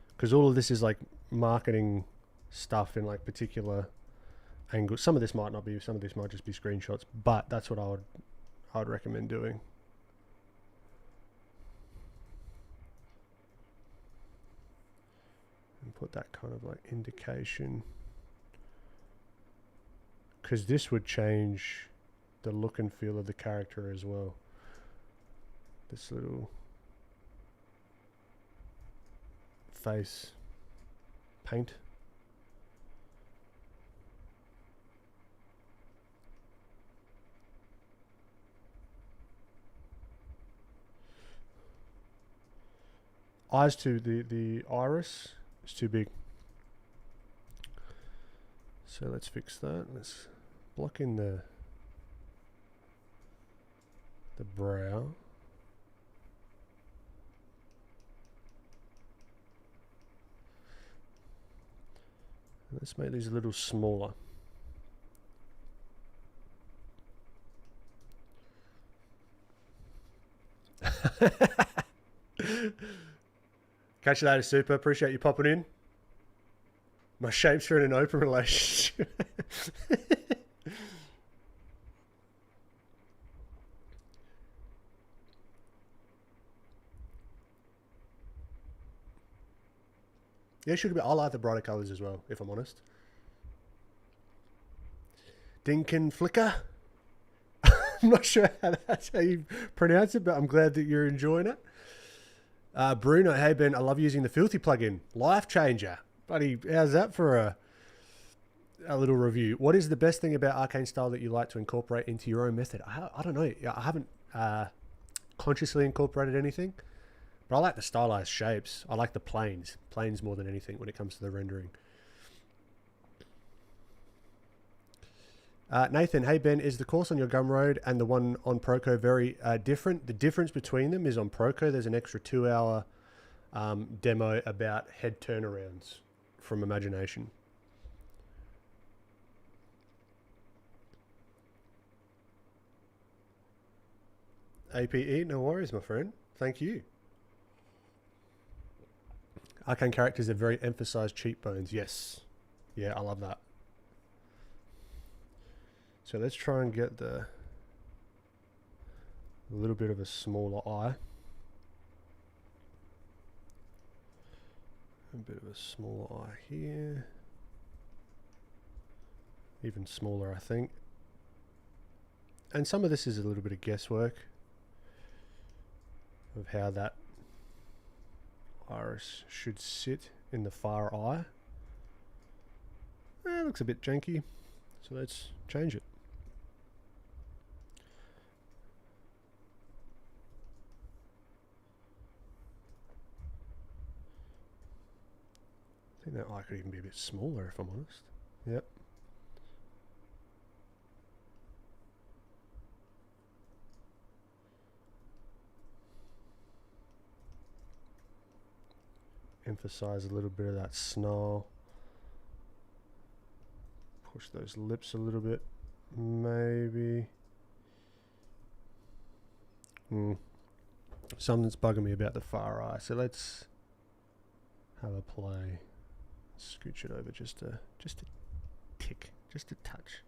Because all of this is like marketing stuff in like particular angles. Some of this might not be, some of this might just be screenshots, but that's what I would recommend doing. And put that kind of like indication. Because this would change the look and feel of the character as well. This little face paint. Eyes too, the iris is too big. So let's fix that. Let's block in the brow. Let's make these a little smaller. Catch you later, Super. Appreciate you popping in. My shapes are in an open relationship. Yeah, should be. I like the brighter colours as well, if I'm honest. Dinkin Flicker. I'm not sure that's how you pronounce it, but I'm glad that you're enjoying it. Bruno, hey Ben, I love using the Filthy plugin. Life changer. Buddy, how's that for a little review? What is the best thing about Arcane style that you like to incorporate into your own method? I don't know. I haven't consciously incorporated anything, but I like the stylized shapes. I like the planes more than anything when it comes to the rendering. Nathan, hey Ben, is the course on your Gumroad and the one on Proko very different? The difference between them is on Proko, there's an extra 2-hour demo about head turnarounds from imagination. APE, no worries, my friend. Thank you. Arcane characters have very emphasized cheekbones. Yes. Yeah, I love that. So let's try and get the A little bit of a smaller eye. A bit of a smaller eye here. Even smaller, I think. And some of this is a little bit of guesswork of how that iris should sit in the far eye. It looks a bit janky, so let's change it. I think that eye could even be a bit smaller if I'm honest. Yep. Emphasize a little bit of that snarl. Push those lips a little bit, maybe. Something's bugging me about the far eye, so let's have a play. Scooch it over just a tick, just a touch.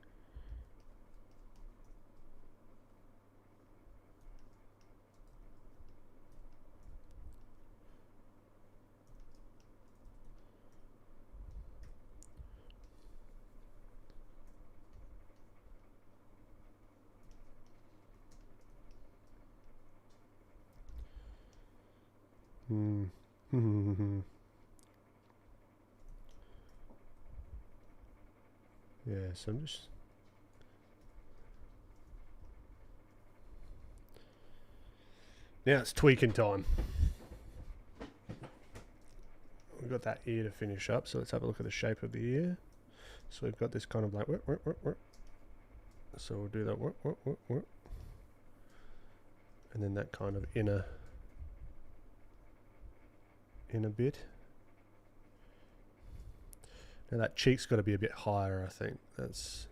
Yeah, so I'm just now it's tweaking time. We've got that ear to finish up, so let's have a look at the shape of the ear. So we've got this kind of like so we'll do that and then that kind of inner bit. Now that cheek's got to be a bit higher, I think. That's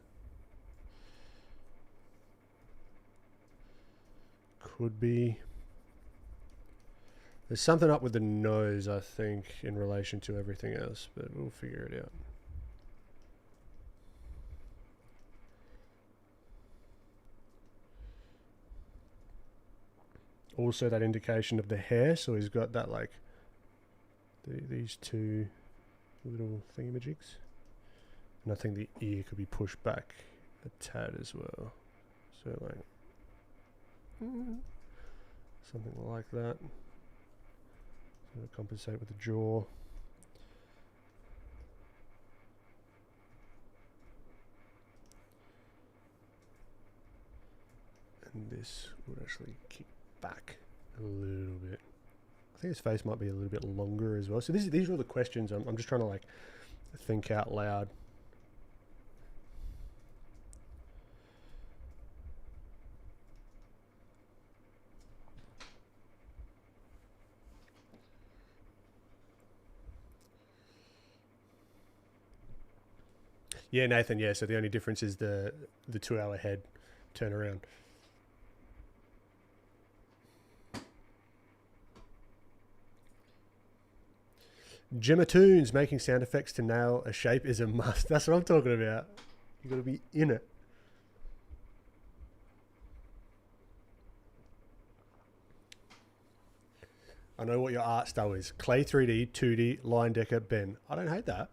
could be. There's something up with the nose, I think, in relation to everything else, but we'll figure it out. Also that indication of the hair, so he's got that like these two little thingamajigs, and I think the ear could be pushed back a tad as well, so like something like that to compensate with the jaw. And this would actually kick back a little bit. I think his face might be a little bit longer as well. So these are all the questions I'm just trying to like think out loud. Yeah, Nathan, yeah, so the only difference is the 2-hour head turnaround. Gemma Tunes, making sound effects to nail a shape is a must. That's what I'm talking about. You got to be in it. I know what your art style is. Clay 3D, 2D, line decker, Ben. I don't hate that.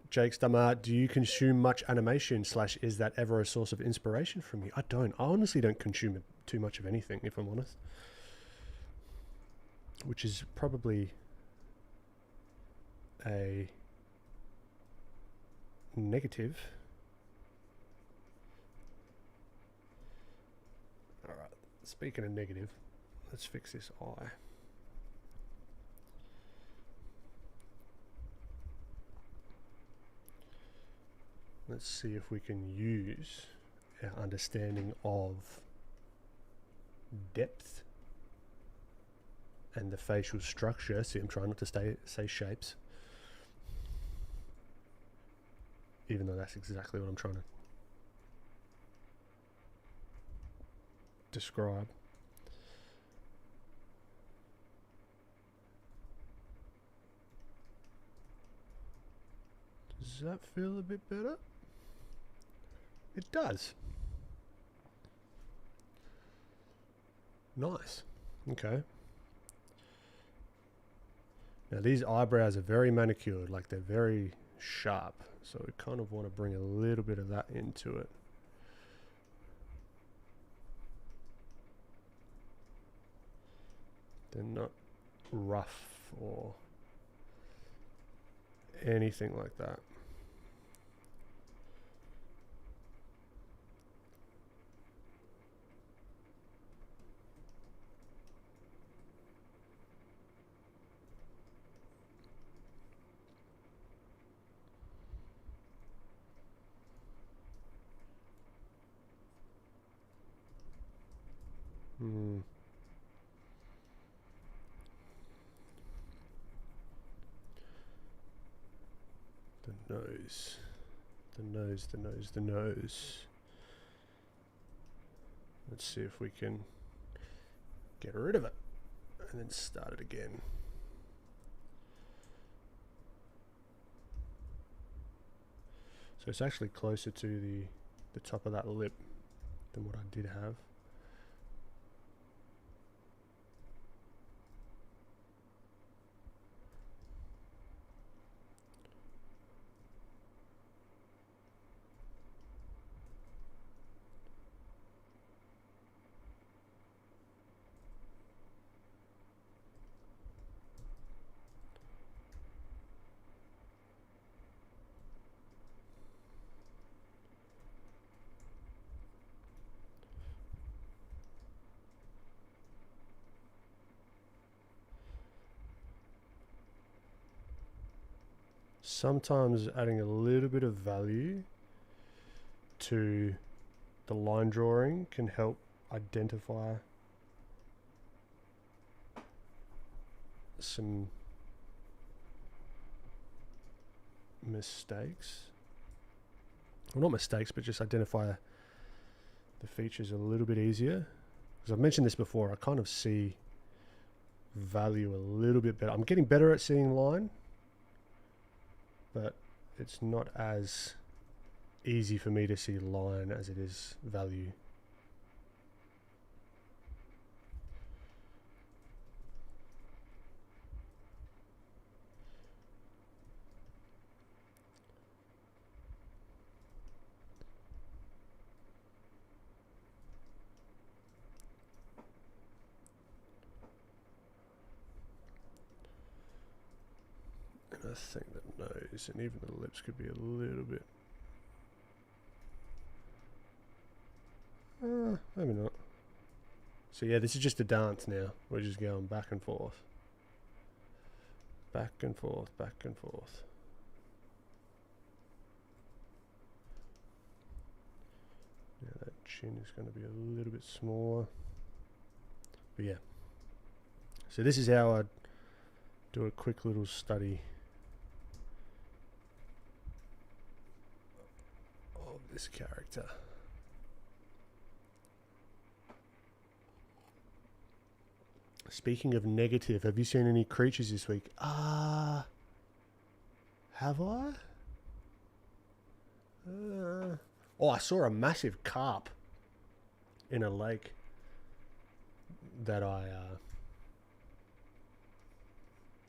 Jake Stamart, do you consume much animation / is that ever a source of inspiration from you? I don't. I honestly don't consume too much of anything, if I'm honest. Which is probably a negative. All right, speaking of negative, let's fix this eye. Let's see if we can use our understanding of depth and the facial structure. See, I'm trying not to say shapes, even though that's exactly what I'm trying to describe. Does that feel a bit better? It does. Nice. Okay. Now these eyebrows are very manicured, like they're very sharp. So we kind of want to bring a little bit of that into it. They're not rough or anything like that. The nose. The nose, the nose, the nose. Let's see if we can get rid of it and then start it again. So it's actually closer to the top of that lip than what I did have. Sometimes adding a little bit of value to the line drawing can help identify some mistakes. Well, not mistakes, but just identify the features a little bit easier. Because I've mentioned this before, I kind of see value a little bit better. I'm getting better at seeing line, but it's not as easy for me to see line as it is value. I think the nose and even the lips could be a little bit... maybe not. So yeah, this is just a dance now. We're just going back and forth. Back and forth, back and forth. Yeah, that chin is going to be a little bit smaller. But yeah. So this is how I'd do a quick little study of this character. Speaking of negative, have you seen any creatures this week? Have I? Oh, I saw a massive carp in a lake that I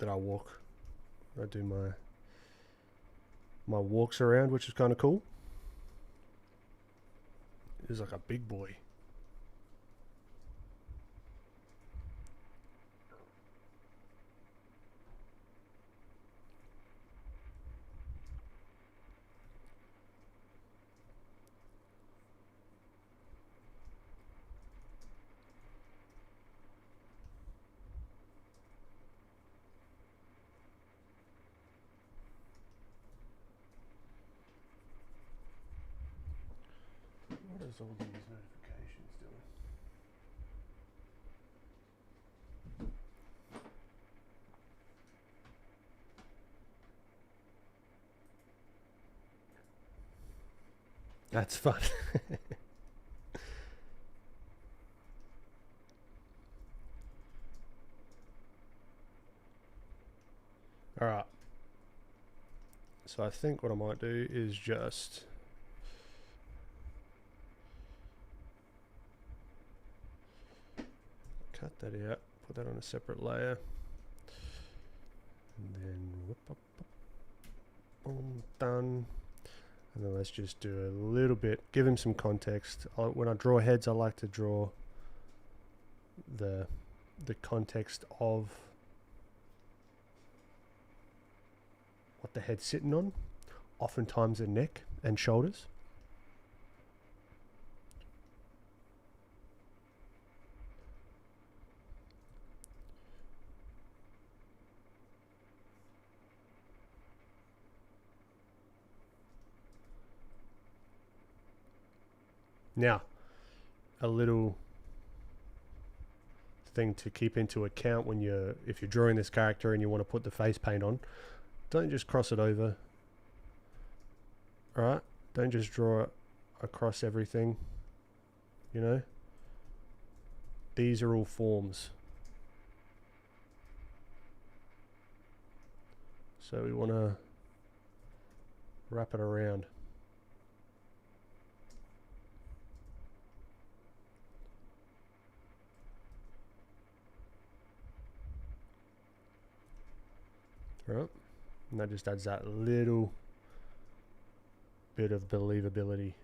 walk. I do my walks around, which is kind of cool. It's like a big boy. What is all these notifications doing? That's fun. All right. So I think what I might do is just that out, put that on a separate layer. And then, whoop, up, up, boom, done. And then let's just do a little bit, give him some context. When I draw heads, I like to draw the context of what the head's sitting on, oftentimes the neck and shoulders. Now, a little thing to keep into account when if you're drawing this character and you want to put the face paint on, don't just cross it over. All right, don't just draw it across everything. You know, these are all forms. So we want to wrap it around. Right, and that just adds that little bit of believability.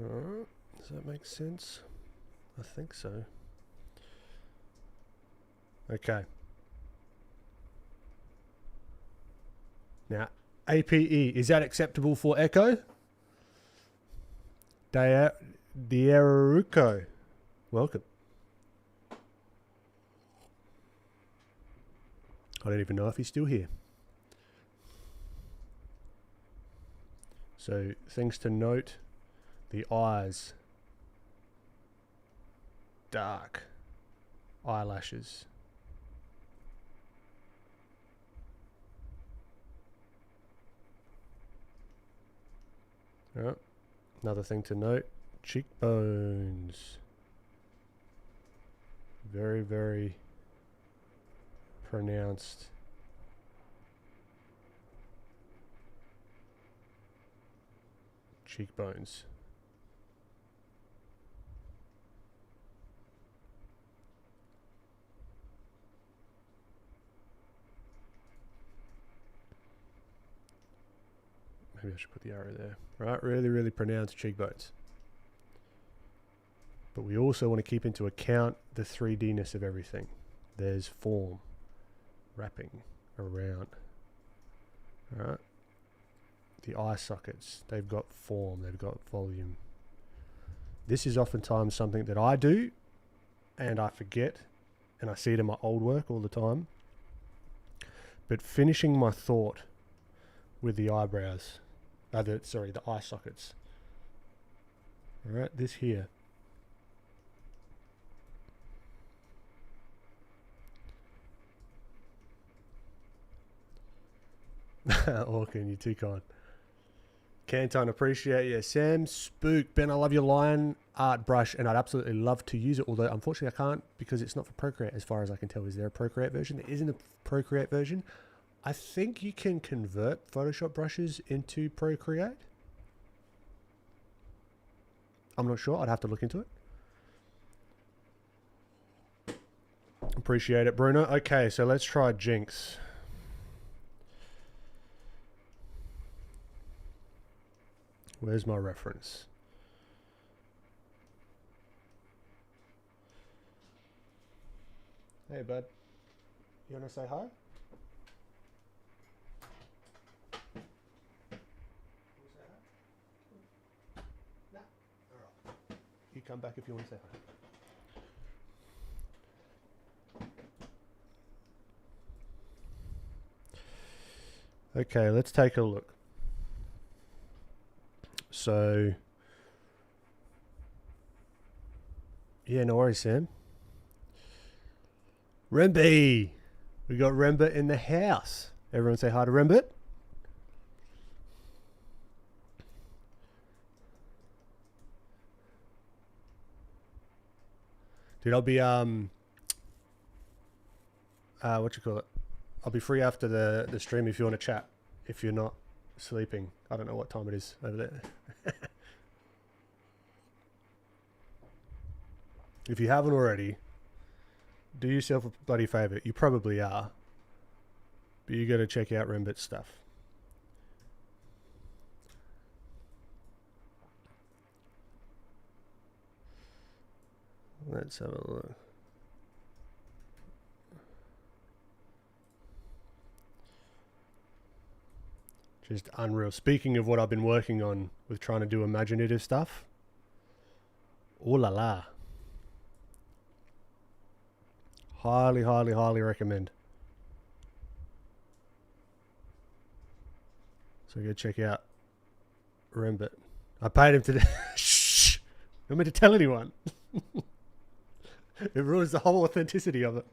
Alright, does that make sense? I think so. Okay. Now, APE, is that acceptable for Ekko? Diaruko, welcome. I don't even know if he's still here. So, things to note. The eyes, dark eyelashes. Right. Another thing to note, cheekbones. Very, very pronounced. Cheekbones. Maybe I should put the arrow there. Right, really, really pronounced cheekbones. But we also want to keep into account the 3D-ness of everything. There's form, wrapping around. Right. The eye sockets, they've got form, they've got volume. This is oftentimes something that I do and I forget, and I see it in my old work all the time. But finishing my thought with the eyebrows, the eye sockets. All right, this here. Orkin, you too kind. Canton, appreciate you. Sam Spook, Ben, I love your line art brush, and I'd absolutely love to use it, although unfortunately I can't because it's not for Procreate as far as I can tell. Is there a Procreate version? There isn't a Procreate version. I think you can convert Photoshop brushes into Procreate. I'm not sure. I'd have to look into it. Appreciate it, Bruno. Okay, so let's try Jinx. Where's my reference? Hey, bud. You want to say hi? You come back if you want to say hi. Okay, let's take a look. So So yeah, no worries, Sam. Remby, we got Rembert in the house. Everyone say hi to Rembert. Dude, I'll be what you call it? I'll be free after the stream if you want to chat. If you're not sleeping, I don't know what time it is over there. If you haven't already, do yourself a bloody favour. You probably are, but you got to check out Rembert's stuff. Let's have a look. Just unreal. Speaking of what I've been working on with trying to do imaginative stuff. Ooh la la. Highly, highly, highly recommend. So go check out Rembert. I paid him to... Shh! Not meant to tell anyone. It ruins the whole authenticity of it.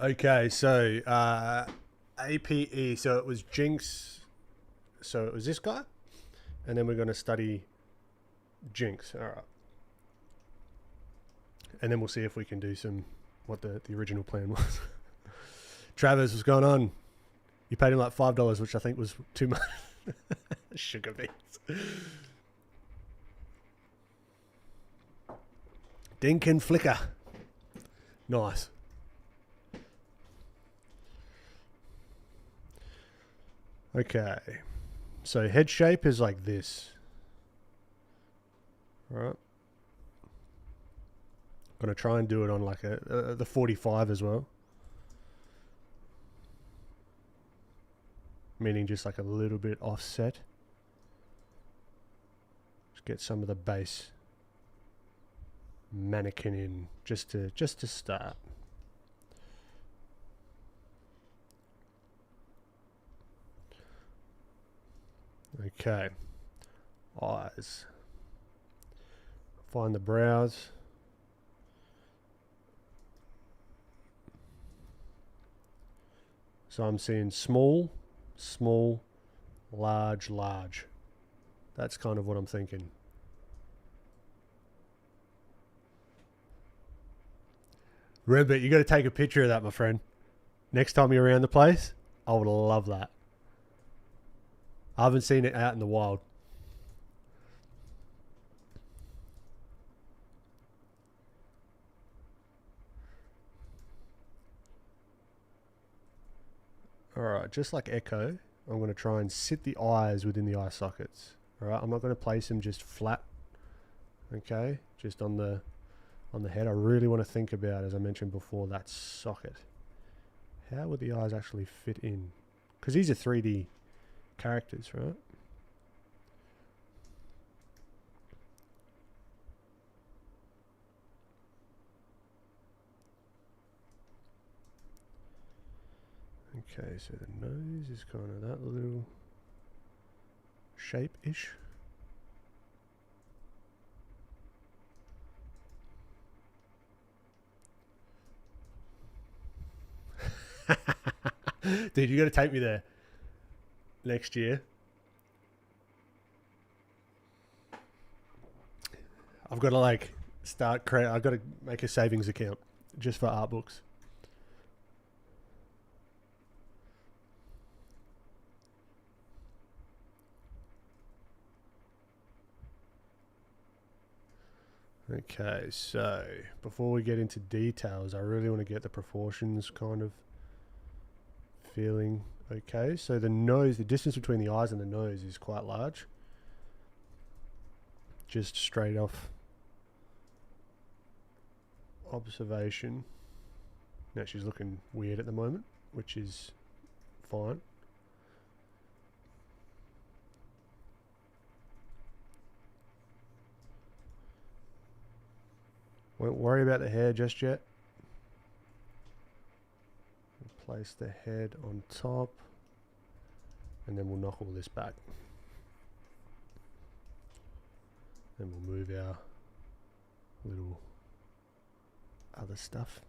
Okay, so APE, so it was Jinx, so it was this guy, and then we're going to study Jinx. All right. And then we'll see if we can do some, what the original plan was. Travis, what's going on? You paid him like $5, which I think was too much. Sugar beets. Dink and flicker. Nice. Okay. So head shape is like this. All right. I'm going to try and do it on like the 45 as well. Meaning just like a little bit offset. Just get some of the base mannequin in just to start. Okay. Eyes. Find the brows. So I'm seeing small, small, large, large. That's kind of what I'm thinking. Rembert, you got to take a picture of that, my friend. Next time you're around the place, I would love that. I haven't seen it out in the wild. Alright, just like Ekko, I'm going to try and sit the eyes within the eye sockets. Alright, I'm not going to place them just flat. Okay, just on the head. I really want to think about, as I mentioned before, that socket. How would the eyes actually fit in? Because these are 3D characters, right? Okay, so the nose is kind of that little shape-ish. Dude, you got to take me there next year. I've got to like I've got to make a savings account just for art books. Okay, so before we get into details, I really want to get the proportions kind of feeling okay. So the nose, the distance between the eyes and the nose is quite large. Just straight off observation. Now she's looking weird at the moment, which is fine. Won't worry about the hair just yet. place the head on top, and then we'll knock all this back. Then we'll move our little other stuff.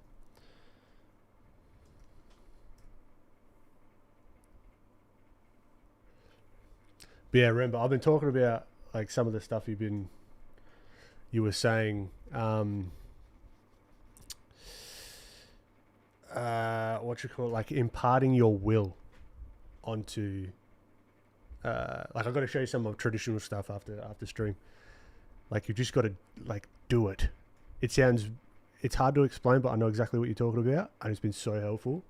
But yeah, remember, I've been talking about like some of the stuff you were saying, like imparting your will onto, like I've got to show you some of traditional stuff after stream. Like you just got to like do it. It's hard to explain, but I know exactly what you're talking about, and it's been so helpful.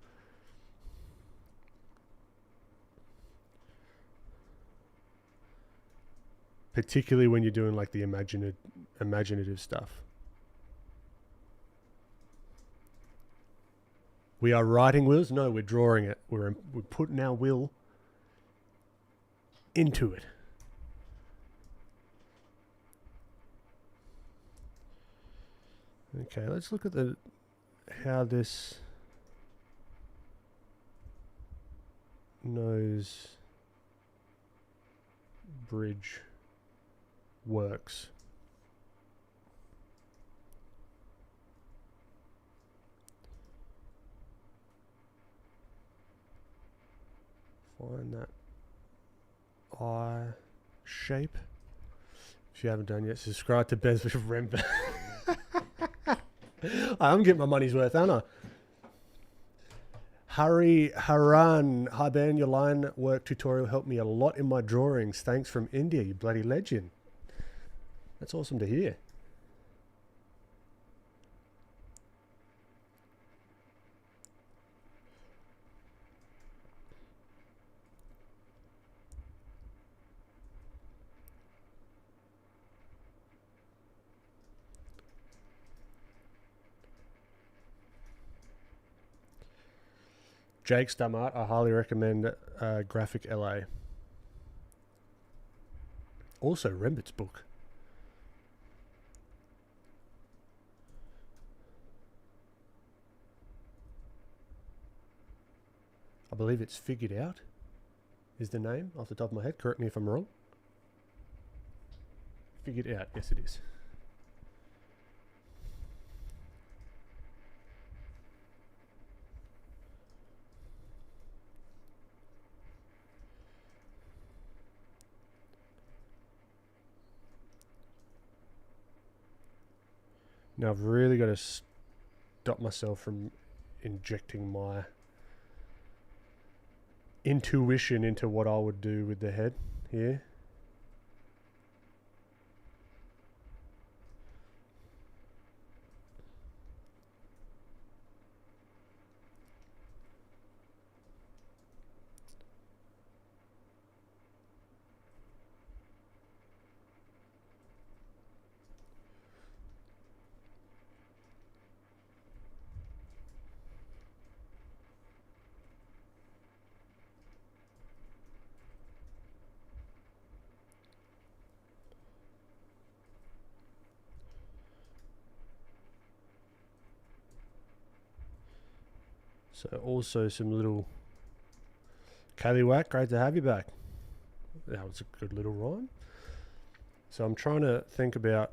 Particularly when you're doing like the imaginative stuff. We are writing wills? No, we're drawing it. We're putting our will into it. Okay, let's look at how this nose bridge works. Find that eye shape. If you haven't done yet, subscribe to Ben's with Remba. I'm getting my money's worth, aren't I? Haran, hi Ben, your line work tutorial helped me a lot in my drawings. Thanks from India, you bloody legend. That's awesome to hear. Jake Stamart, I highly recommend Graphic LA. Also Rembert's book. I believe it's Figured Out is the name off the top of my head. Correct me if I'm wrong. Figured Out, yes it is. Now I've really got to stop myself from injecting my intuition into what I would do with the head here. So also some little Kaylee great to have you back. That was a good little rhyme. So I'm trying to think about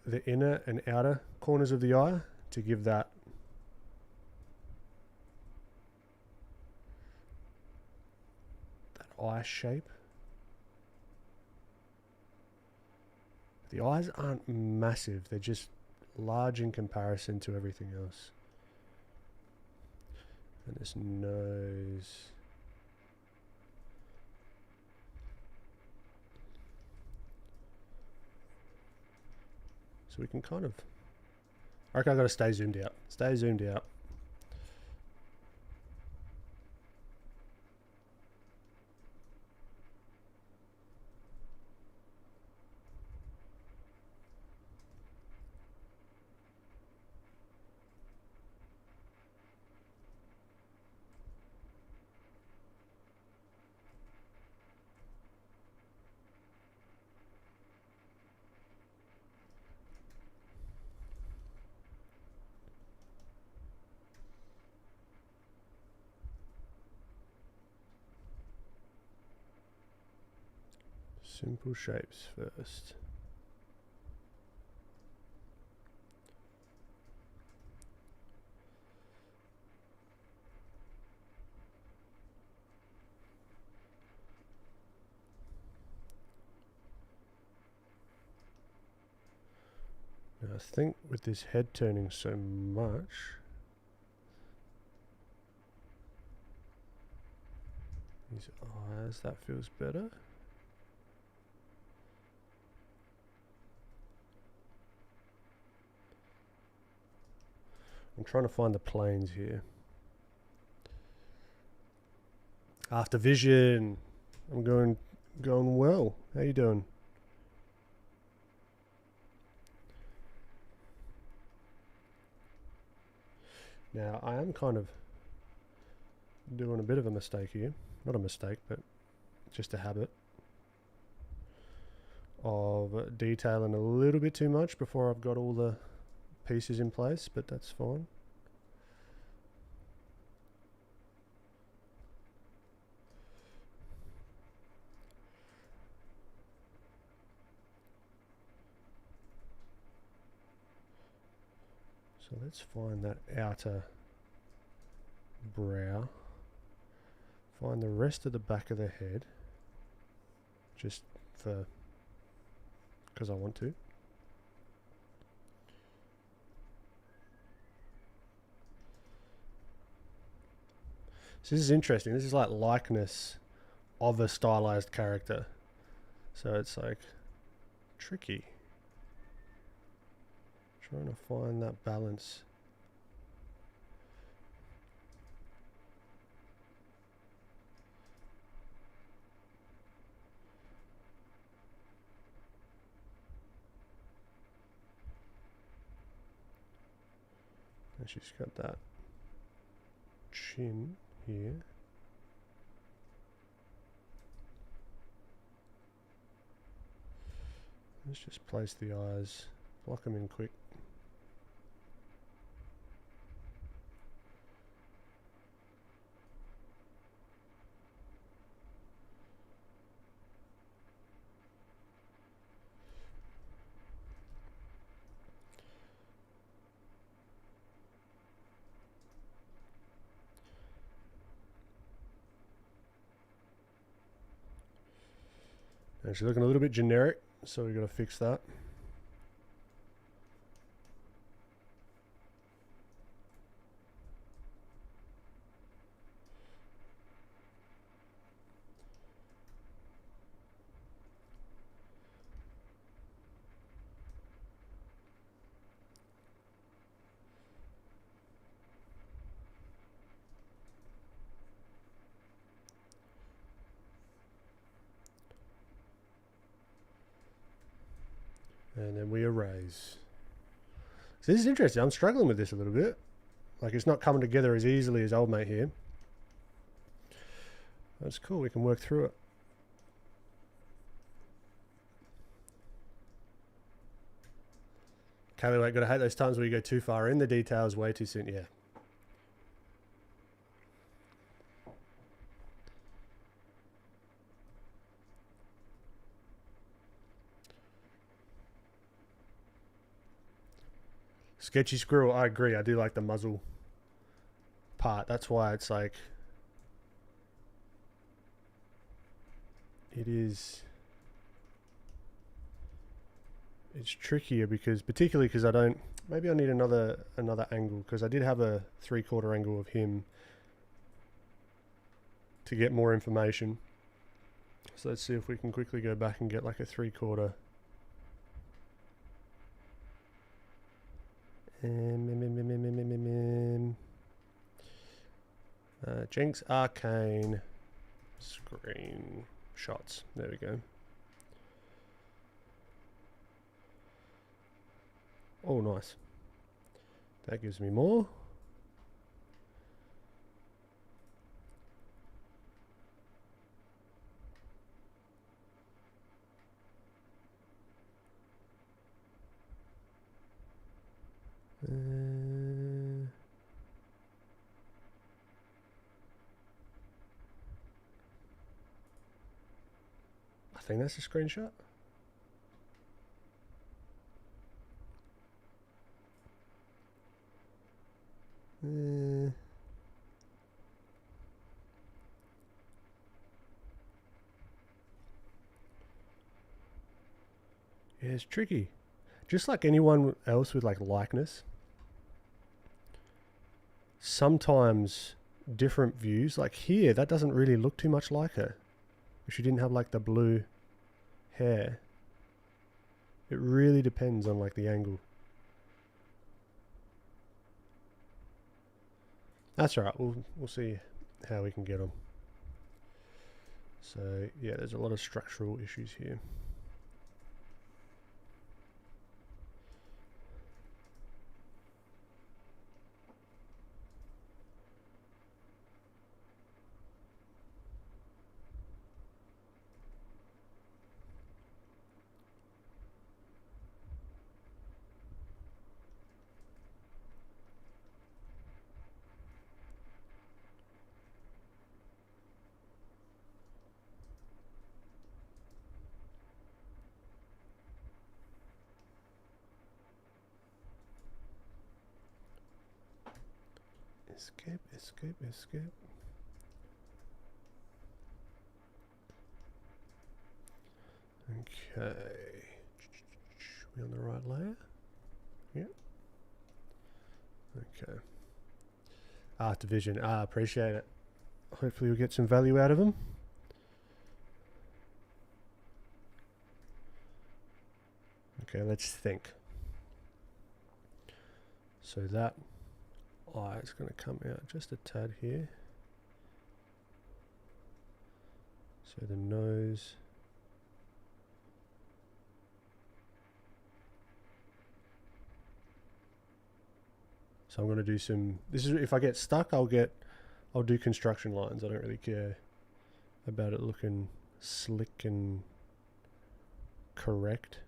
the inner and outer corners of the eye to give that eye shape. The eyes aren't massive, they're just large in comparison to everything else. And this nose. So we can kind of, I reckon I've got to stay zoomed out. Stay zoomed out. Simple shapes first. Now I think with this head turning so much, his eyes, that feels better. I'm trying to find the planes here. After vision, I'm going well. How you doing? Now I am kind of doing a bit of a mistake here. Not a mistake, but just a habit of detailing a little bit too much before I've got all the pieces in place, but that's fine. So let's find that outer brow. Find the rest of the back of the head, just for because I want to. So this is interesting. This is like likeness of a stylized character. So it's like tricky. Trying to find that balance. And she's got that chin here. Let's just place the eyes, block them in quick. And she's looking a little bit generic, so we've got to fix that. And then we erase. So this is interesting. I'm struggling with this a little bit. Like it's not coming together as easily as old mate here. That's cool. We can work through it. Kaylee, wait, gotta hate those times where you go too far in the details way too soon. Yeah. Sketchy squirrel, I agree. I do like the muzzle part. That's why it's like it's trickier because particularly because I don't, maybe I need another angle because I did have a 3/4 angle of him to get more information. So let's see if we can quickly go back and get like a 3/4. Jinx Arcane screen shots. There we go. Oh, nice. That gives me more. I think that's a screenshot. Yeah, it's tricky. Just like anyone else with like likeness, sometimes different views, like here, that doesn't really look too much like her. If she didn't have like the blue hair. It really depends on like the angle. That's all right. We'll see how we can get them. So yeah, there's a lot of structural issues here. Escape, escape, escape. Okay. We on the right layer? Yep. Okay. Art division. Appreciate it. Hopefully we'll get some value out of them. Okay, let's think. So that eye is going to come out just a tad here. So the nose. So I'm going to do some, this is, if I get stuck, I'll do construction lines. I don't really care about it looking slick and correct.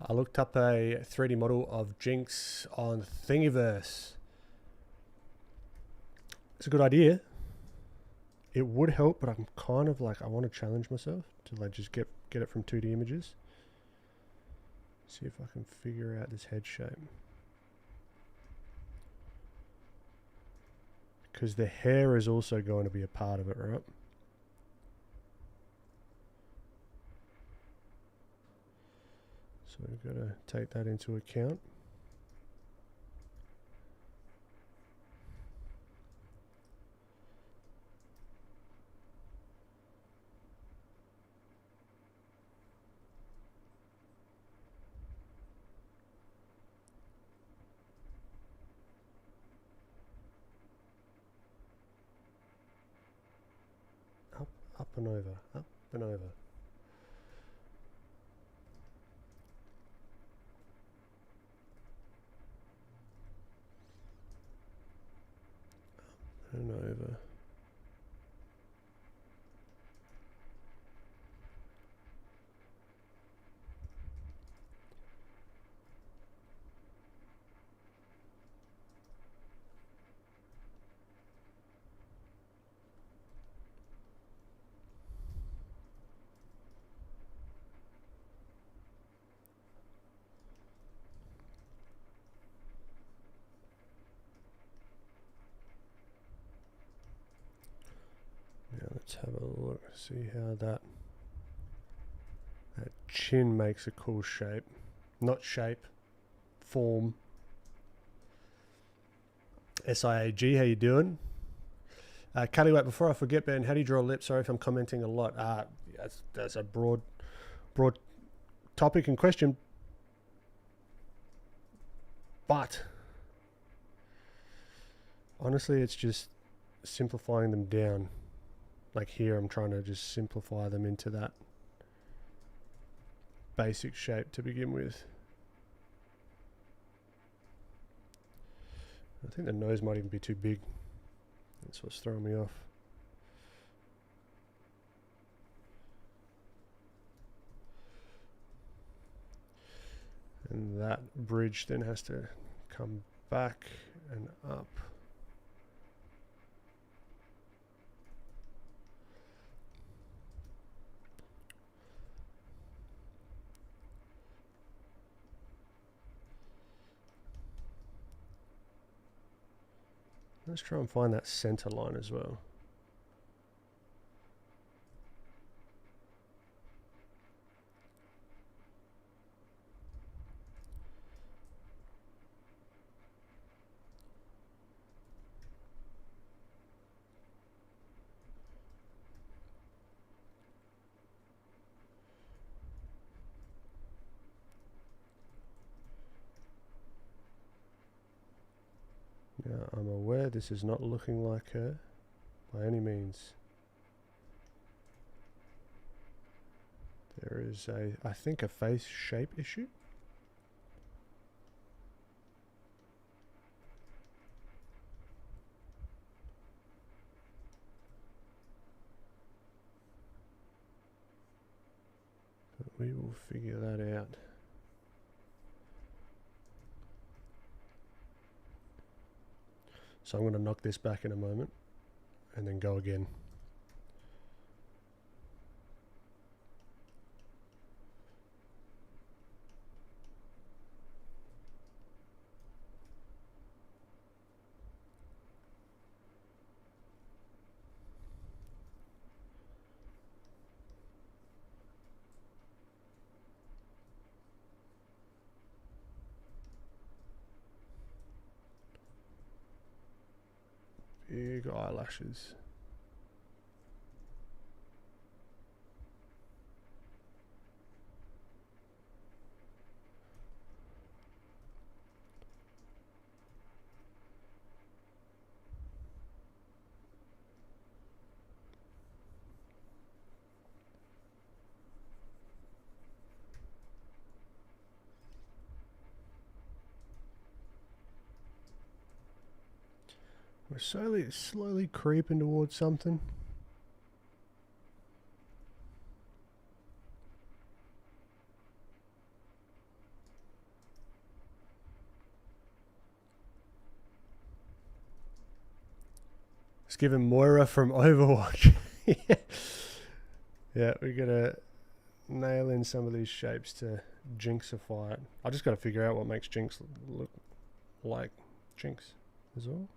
I looked up a 3D model of Jinx on Thingiverse. It's a good idea. It would help, but I'm kind of like, I want to challenge myself to like just get it from 2D images. See if I can figure out this head shape. Because the hair is also going to be a part of it, right? So we've got to take that into account. Up and over, up and over. And over. Let's have a look, see how that chin makes a cool shape. Not shape, form. SIAG, how you doing? Callywat, before I forget, Ben, how do you draw lips? Sorry if I'm commenting a lot. That's a broad topic and question. But honestly, it's just simplifying them down. Like here, I'm trying to just simplify them into that basic shape to begin with. I think the nose might even be too big. That's what's throwing me off. And that bridge then has to come back and up. Let's try and find that center line as well. Now, I'm aware this is not looking like her by any means. There is I think a face shape issue. But we will figure that out. So I'm going to knock this back in a moment and then go again. Big eyelashes. We're slowly creeping towards something. It's given Moira from Overwatch. Yeah, we gotta nail in some of these shapes to Jinxify it. I just gotta figure out what makes Jinx look like Jinx as well.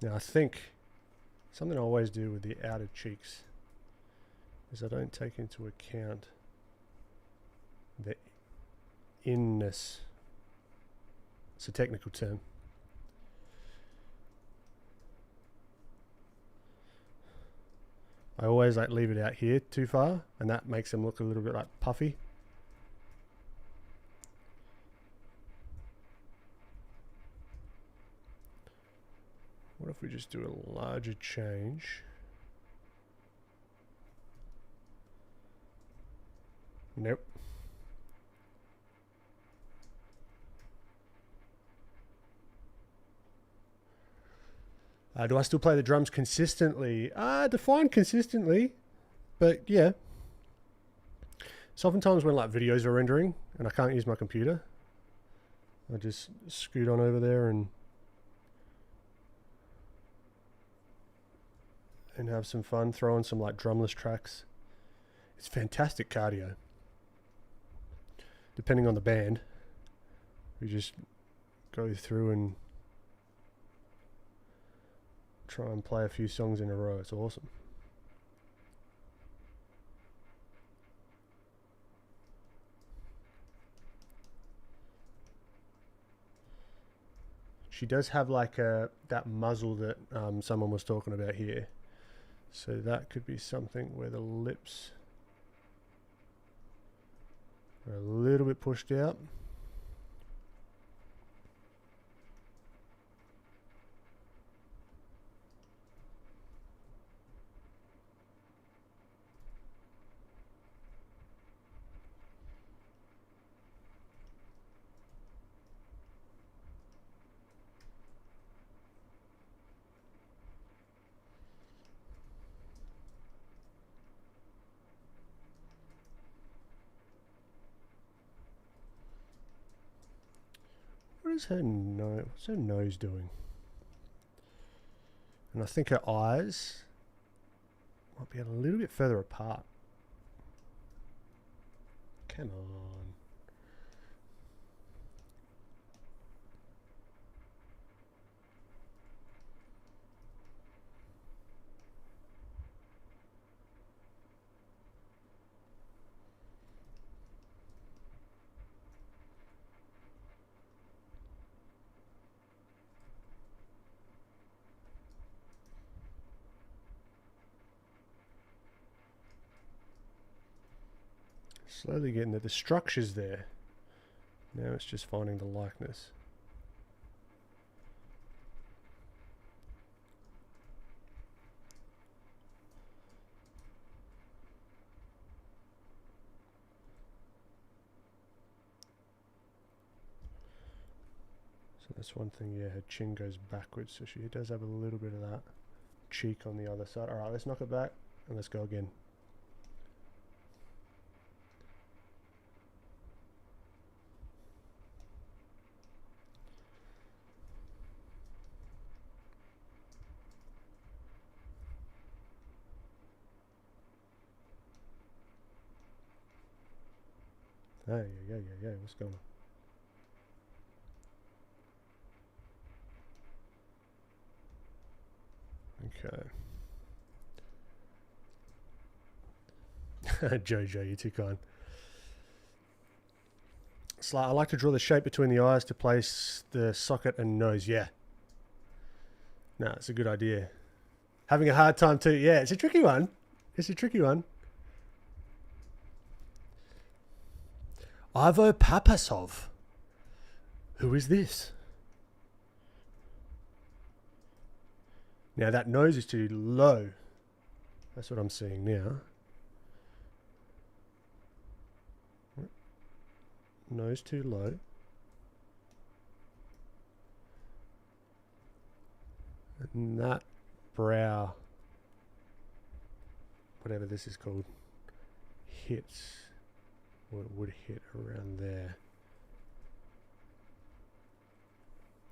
Now I think something I always do with the outer cheeks is I don't take into account the inness. It's a technical term. I always like leave it out here too far, and that makes them look a little bit like puffy. What if we just do a larger change? Nope. Do I still play the drums consistently? Define consistently, but yeah. So oftentimes when like videos are rendering and I can't use my computer, I just scoot on over there and have some fun, throw in some like drumless tracks. It's fantastic cardio. Depending on the band, we just go through and try and play a few songs in a row. It's awesome. She does have like that muzzle that someone was talking about here. So that could be something where the lips are a little bit pushed out. What is her nose? What's her nose doing? And I think her eyes might be a little bit further apart. Come on. Slowly getting there. The structure's there. Now it's just finding the likeness. So that's one thing, yeah, her chin goes backwards, so she does have a little bit of that cheek on the other side. Alright, let's knock it back and let's go again. Hey, yeah, what's going on? Okay. Jojo, you're too kind. I like to draw the shape between the eyes to place the socket and nose. Yeah. No, it's a good idea. Having a hard time too. Yeah, it's a tricky one. It's a tricky one. Ivo Papasov. Who is this? Now that nose is too low. That's what I'm seeing now. Nose too low. And that brow, whatever this is called, hits, or it would hit around there,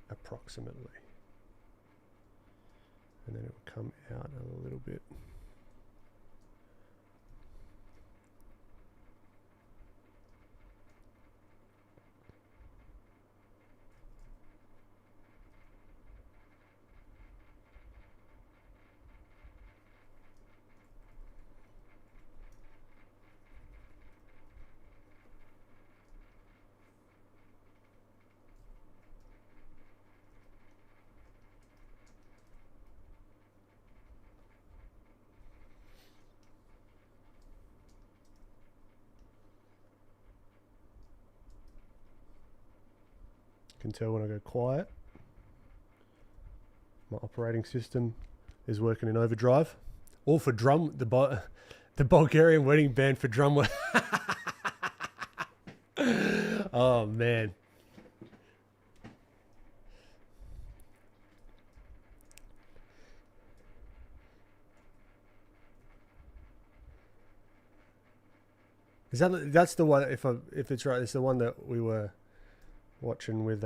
approximately. And then it will come out a little bit. Can tell when I go quiet. My operating system is working in overdrive. All for drum, the Bulgarian wedding band for drum work. Oh man. That's the one, if it's right, it's the one that we were watching with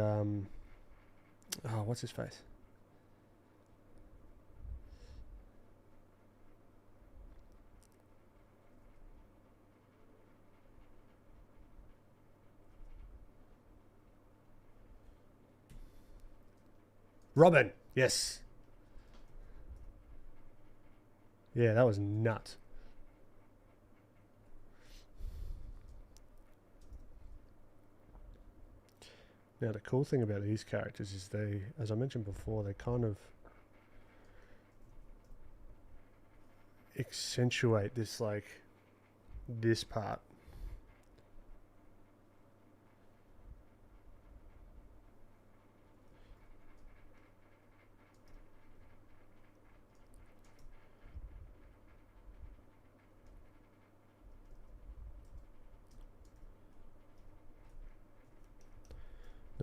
what's his face? Robin, yes. Yeah, that was nuts. Now the cool thing about these characters is they, as I mentioned before, they kind of accentuate this, like, this part.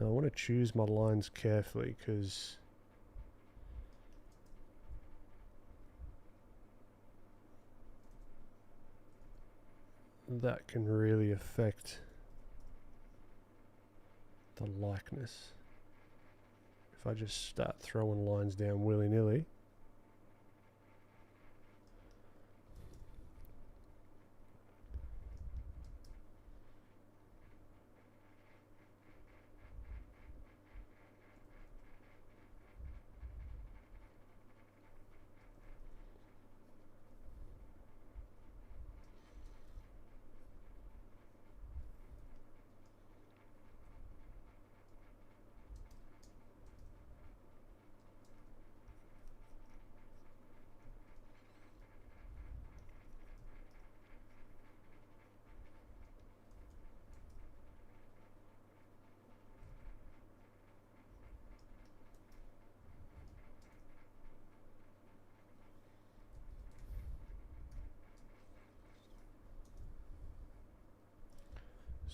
Now I want to choose my lines carefully because that can really affect the likeness. If I just start throwing lines down willy-nilly,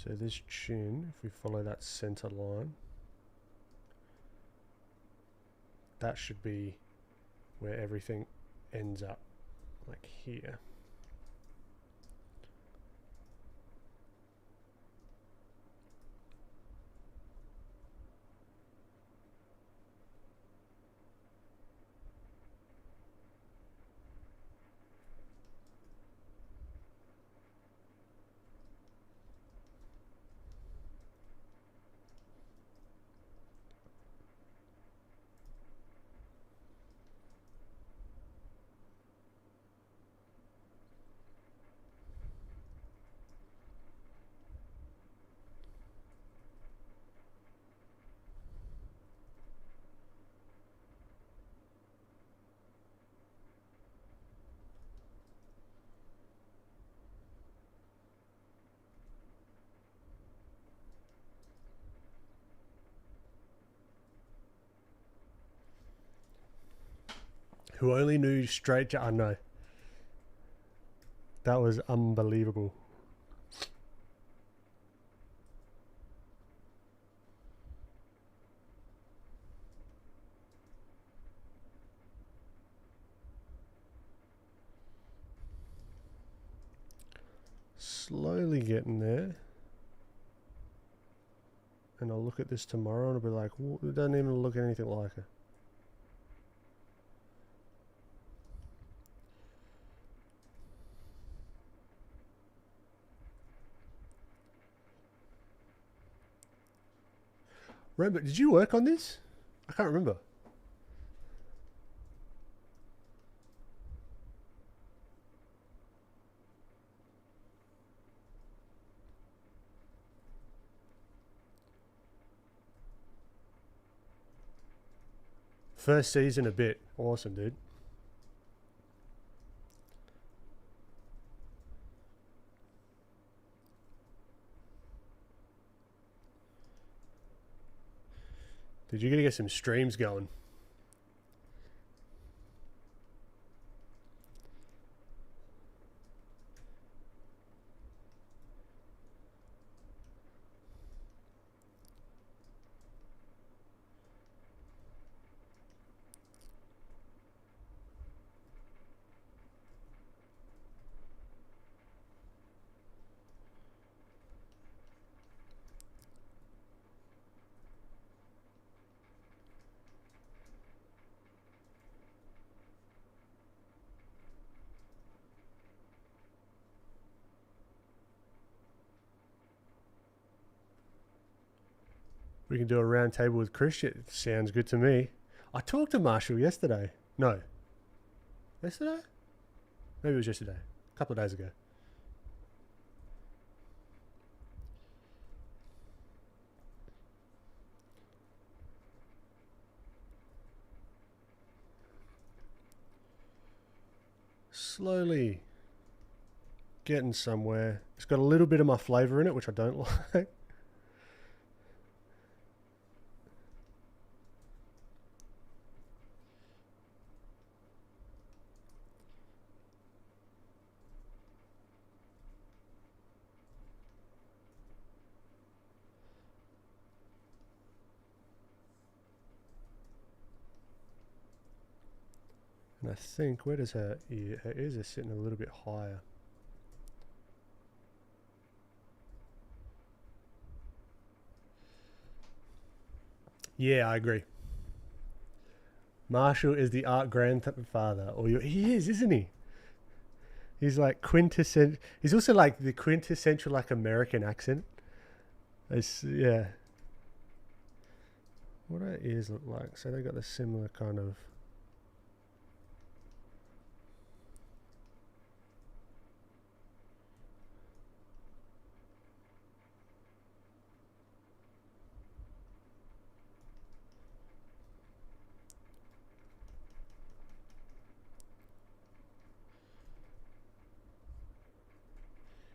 so this chin, if we follow that center line, that should be where everything ends up, like here. Who only knew straight I know. That was unbelievable. Slowly getting there. And I'll look at this tomorrow and I'll be like, it doesn't even look anything like it. Remember, did you work on this? I can't remember. First season a bit. Awesome, dude. Dude, you're going to get some streams going. We can do a round table with Christian. Sounds good to me. I talked to Marshall yesterday. No. Yesterday? Maybe it was yesterday. A couple of days ago. slowly getting somewhere. It's got a little bit of my flavour in it, which I don't like. And I think, where does her ear? Her ears are sitting a little bit higher. Yeah, I agree. Marshall is the art grandfather, or he is, isn't he? He's like quintessential. He's also like the quintessential like American accent. Yeah. What do her ears look like? So they got the similar kind of.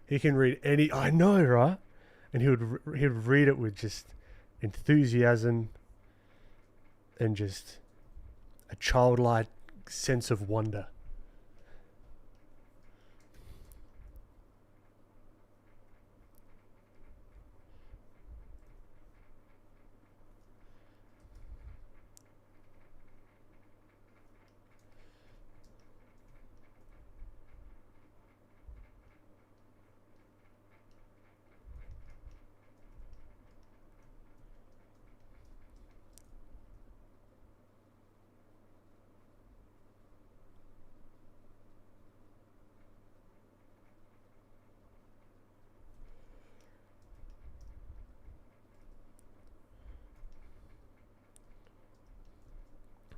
He can read any. I know, right? And he'd read it with just enthusiasm and just a childlike sense of wonder.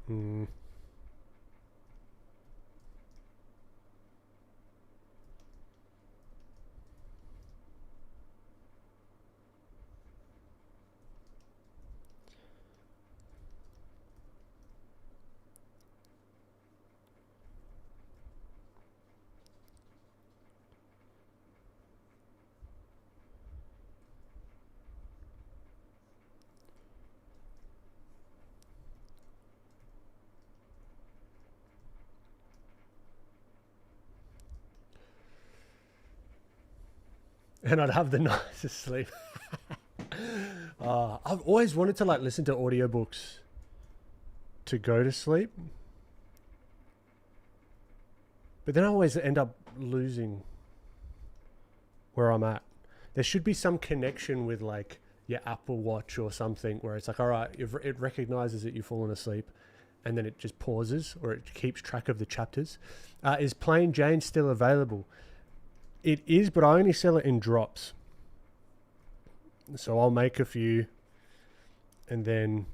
Hmm. And I'd have the nicest sleep. I've always wanted to like listen to audiobooks to go to sleep, but then I always end up losing where I'm at. There should be some connection with like your Apple Watch or something where it's like, all right, it recognizes that you've fallen asleep, and then it just pauses or it keeps track of the chapters. Is Plain Jane still available? It is, but I only sell it in drops. So I'll make a few, and then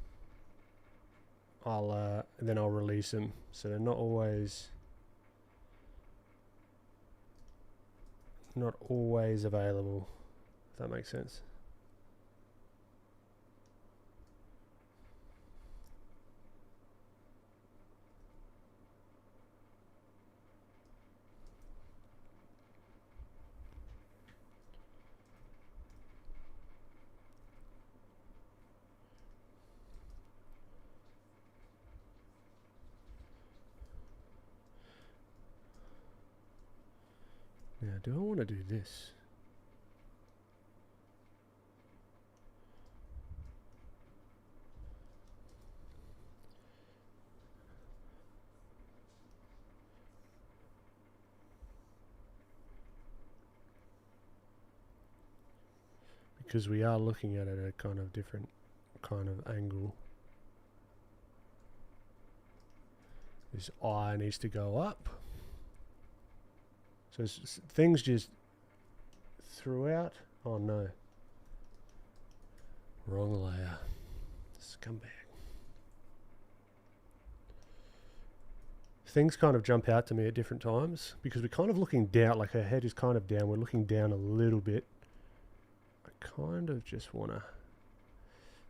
I'll release them. So they're not always available. If that makes sense. Now, do I want to do this? Because we are looking at it at a kind of different kind of angle. This eye needs to go up. So things just throughout. Oh no. Wrong layer. Scumbag. Things kind of jump out to me at different times because we're kind of looking down, like her head is kind of down. We're looking down a little bit. I kind of just want to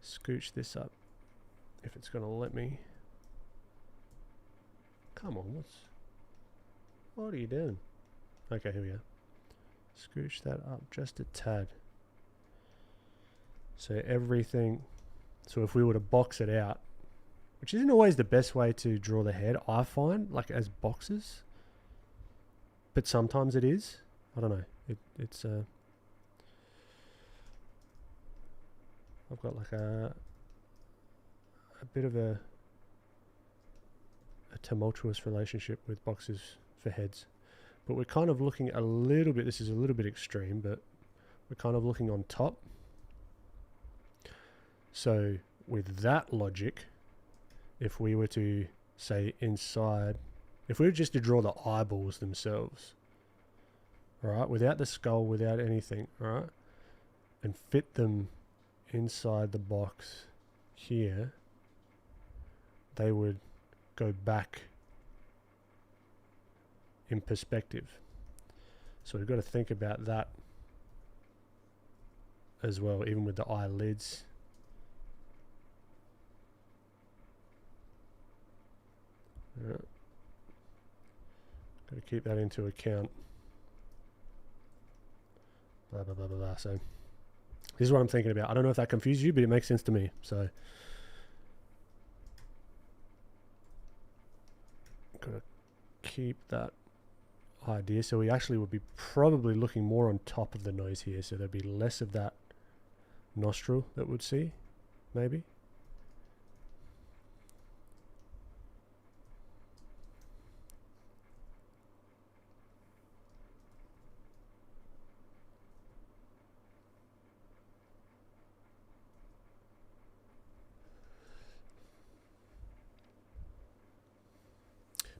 scooch this up if it's going to let me. Come on, What are you doing? Okay, here we go. Scooch that up just a tad. So everything, so if we were to box it out, which isn't always the best way to draw the head, I find, like as boxes, but sometimes it is. I don't know. It's I've got like a bit of a tumultuous relationship with boxes for heads, but we're kind of looking a little bit, this is a little bit extreme, but we're kind of looking on top. So with that logic, if we were to say inside, if we were just to draw the eyeballs themselves, all right, without the skull, without anything, all right, and fit them inside the box here, they would go back in perspective. So we've got to think about that as well, even with the eyelids. Yeah. Got to keep that into account. Blah, blah, blah, blah, blah. So this is what I'm thinking about. I don't know if that confuses you, but it makes sense to me. So got to keep that idea. So we actually would be probably looking more on top of the nose here. So there'd be less of that nostril that we'd see, maybe.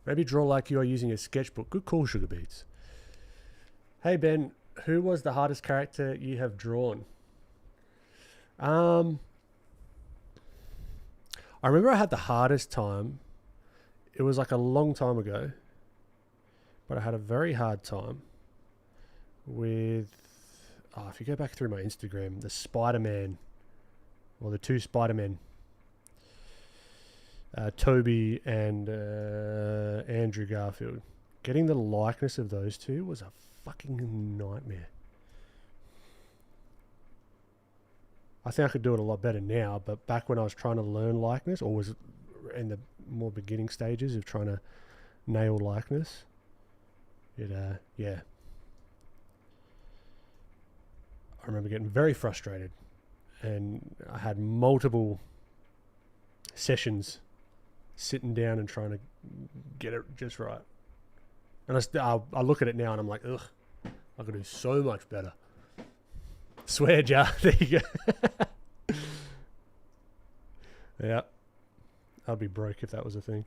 Maybe draw like you are using a sketchbook. Good call, Sugar Beats. Hey Ben, who was the hardest character you have drawn? I remember I had the hardest time. It was like a long time ago, but I had a very hard time with, if you go back through my Instagram, the Spider-Man, or the two Spider-Men, Toby and Andrew Garfield. Getting the likeness of those two was a fucking nightmare. I think I could do it a lot better now, but back when I was trying to learn likeness, or was in the more beginning stages of trying to nail likeness, yeah. I remember getting very frustrated, and I had multiple sessions sitting down and trying to get it just right. And I look at it now and I'm like, ugh, I could do so much better. Swear jar. There you go. Yeah. I'd be broke if that was a thing.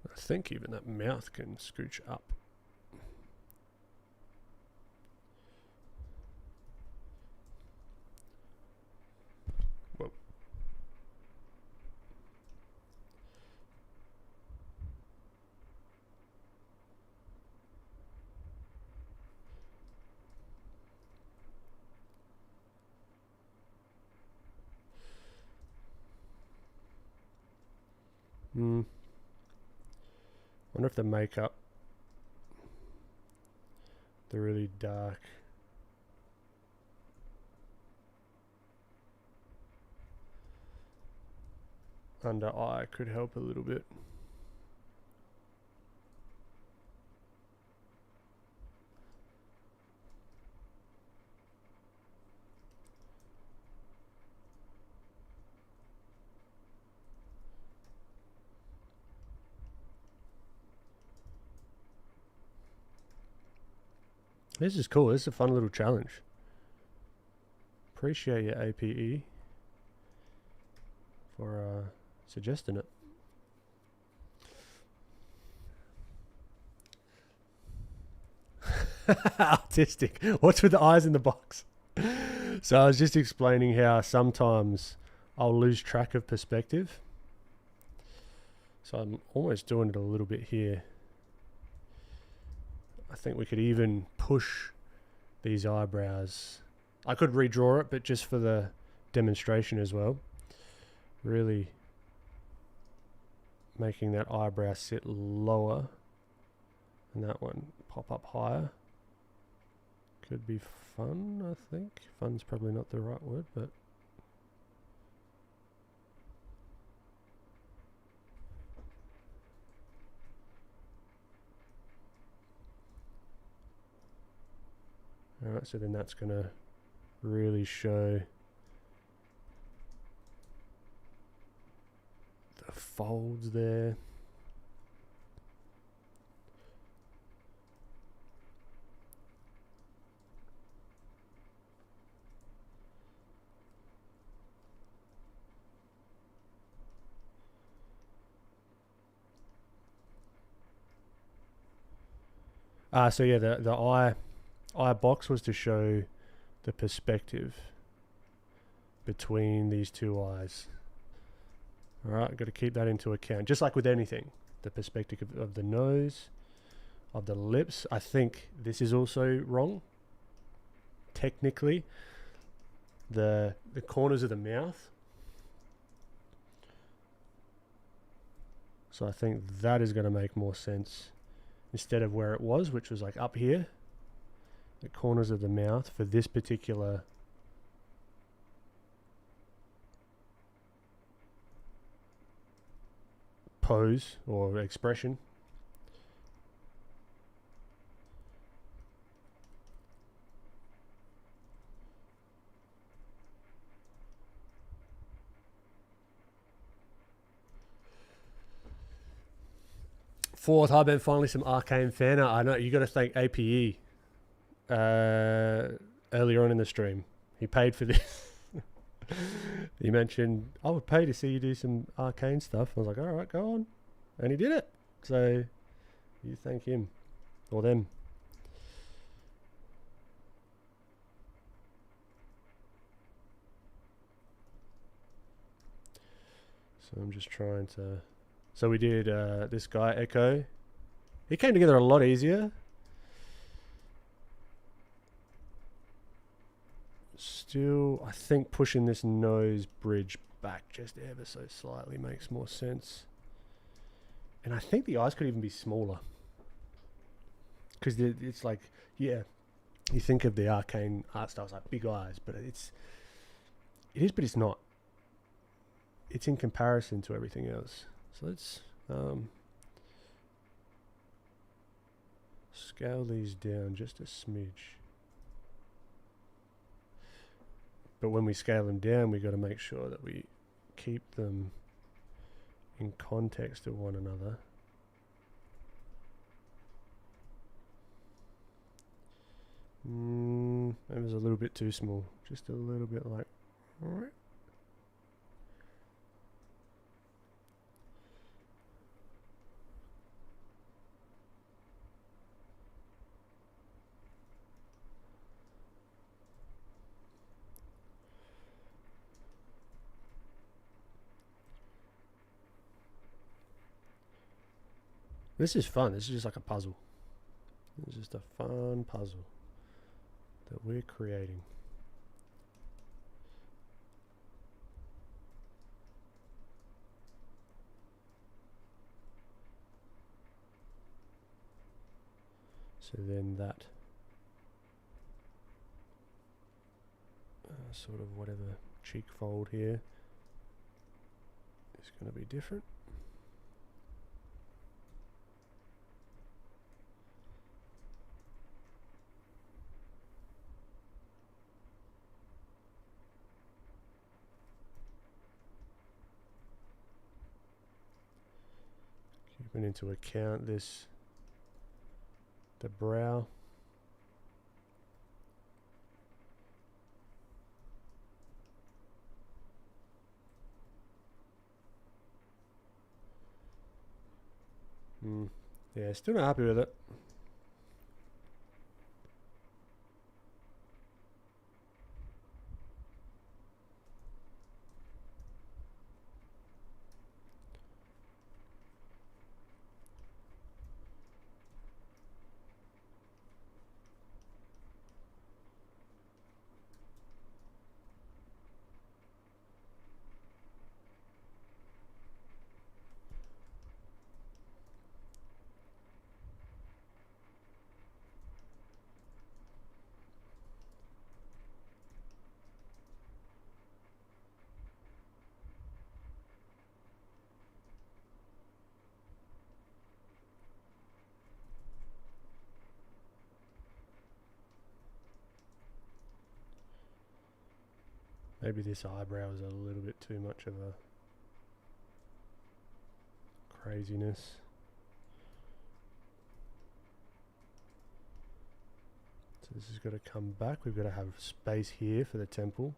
I think even that mouth can scooch up. Whoa. Wonder if the makeup, the really dark under eye could help a little bit. This is cool. This is a fun little challenge. Appreciate your APE for suggesting it. Artistic. What's with the eyes in the box? So I was just explaining how sometimes I'll lose track of perspective. So I'm almost doing it a little bit here. I think we could even push these eyebrows. I could redraw it, but just for the demonstration as well. Really making that eyebrow sit lower and that one pop up higher. Could be fun, I think. Fun's probably not the right word, but alright, so then that's gonna really show the folds there. So yeah, the eye box was to show the perspective between these two eyes. All right, got to keep that into account. Just like with anything, the perspective of the nose, of the lips. I think this is also wrong. Technically, the corners of the mouth. So I think that is going to make more sense. Instead of where it was, which was like up here, the corners of the mouth for this particular pose or expression. Fourth, hi Ben, finally some Arcane fan art. I know you got to thank APE earlier on in the stream. He paid for this. He mentioned, I would pay to see you do some Arcane stuff. I was like, all right, go on. And he did it. So you thank him or them. So I'm just trying to... So we did this guy, Ekko. He came together a lot easier. Still, I think pushing this nose bridge back just ever so slightly makes more sense. And I think the eyes could even be smaller. Because it's like, yeah, you think of the Arcane art styles like big eyes, but it is, but it's not. It's in comparison to everything else. So let's scale these down just a smidge. But when we scale them down, we've got to make sure that we keep them in context of one another. That was a little bit too small. Just a little bit like... Alright. This is fun. This is just like a puzzle. It's just a fun puzzle that we're creating. So then that sort of whatever cheek fold here is going to be different. Keeping into account this, the brow. Yeah, still not happy with it. Maybe this eyebrow is a little bit too much of a craziness. So this has got to come back. We've got to have space here for the temple.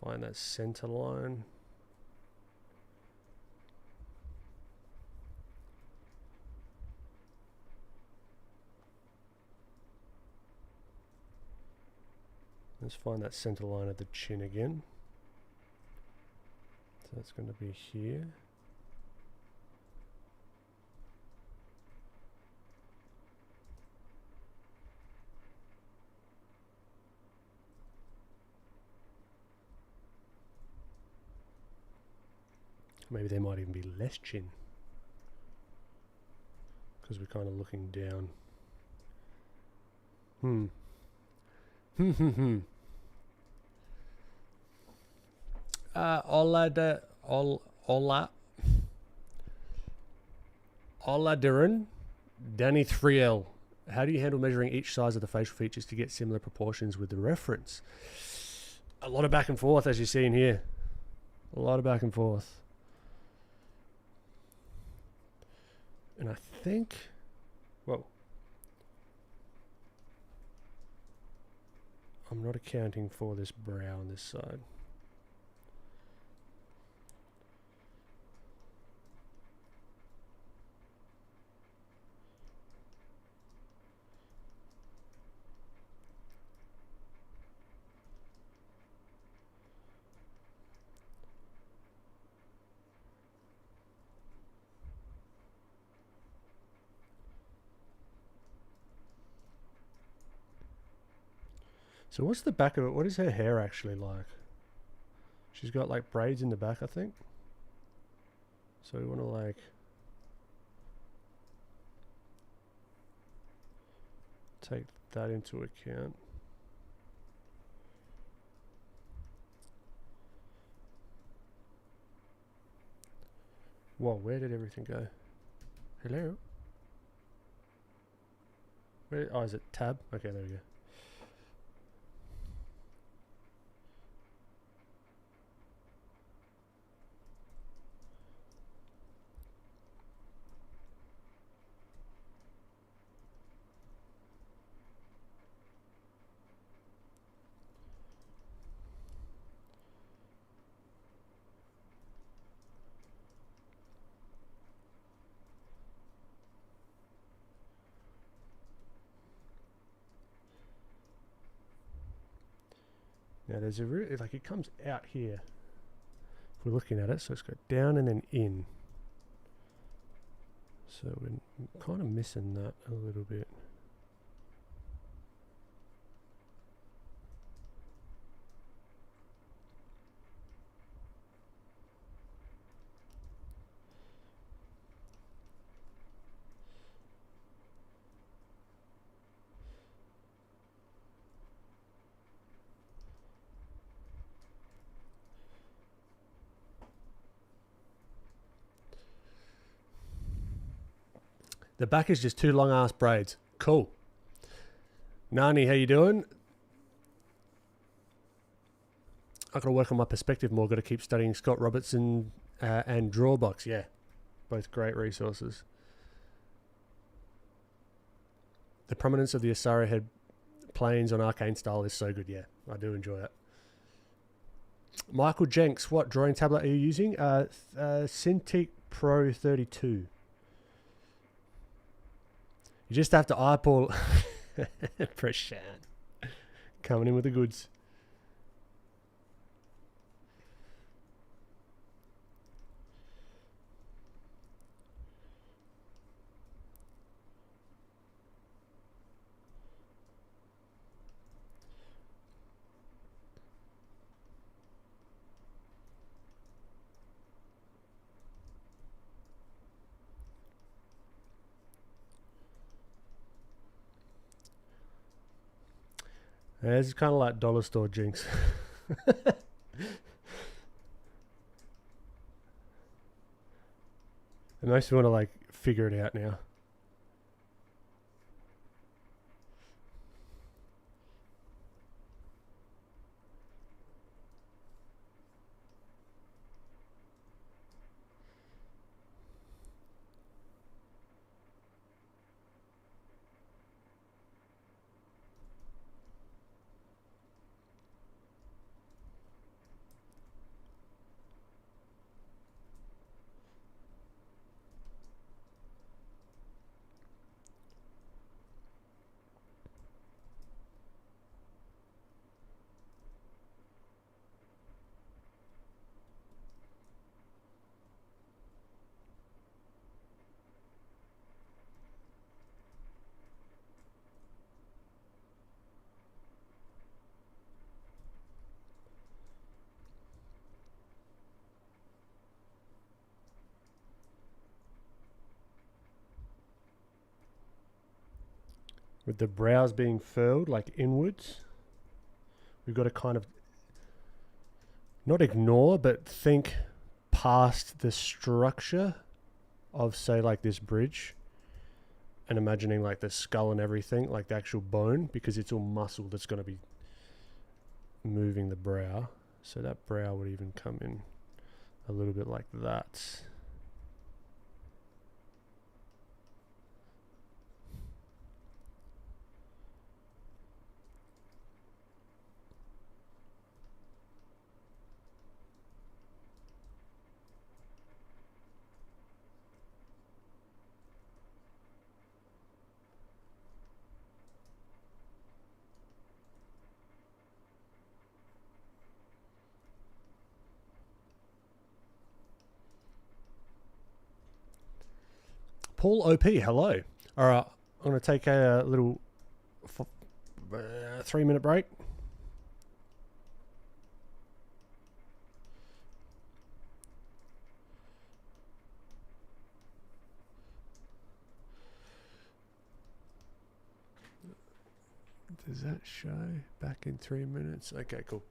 Find that center line. Let's find that center line of the chin again. So that's going to be here. Maybe there might even be less chin, because we're kind of looking down. Oladiran, Danny 3L. How do you handle measuring each size of the facial features to get similar proportions with the reference? A lot of back and forth, as you see in here. A lot of back and forth. And I think, well, I'm not accounting for this brow on this side. So what's the back of it? What is her hair actually like? She's got like braids in the back, I think. So we want to like take that into account. Whoa, where did everything go? Hello? Where, oh, is it tab? Okay, there we go. Now there's a like it comes out here if we're looking at it, so it's got down and then in. So we're kind of missing that a little bit. The back is just two long ass braids. Cool. Nani, how you doing? I've got to work on my perspective more. Got to keep studying Scott Robertson and Drawbox. Yeah, both great resources. The prominence of the Asara head planes on Arcane style is so good. Yeah, I do enjoy it. Michael Jenks, what drawing tablet are you using? Cintiq Pro 32. You just have to eyeball Prashant coming in with the goods. Yeah, this is kind of like dollar store Jinx. It makes me want to like figure it out now. with the brows being furled like inwards, we've got to kind of not ignore, but think past the structure of, say, like this bridge, and imagining like the skull and everything, like the actual bone, because it's all muscle that's going to be moving the brow. So that brow would even come in a little bit like that. Paul OP, hello. All right, I'm going to take a little 3-minute break. Does that show? Back in 3 minutes. Okay, cool.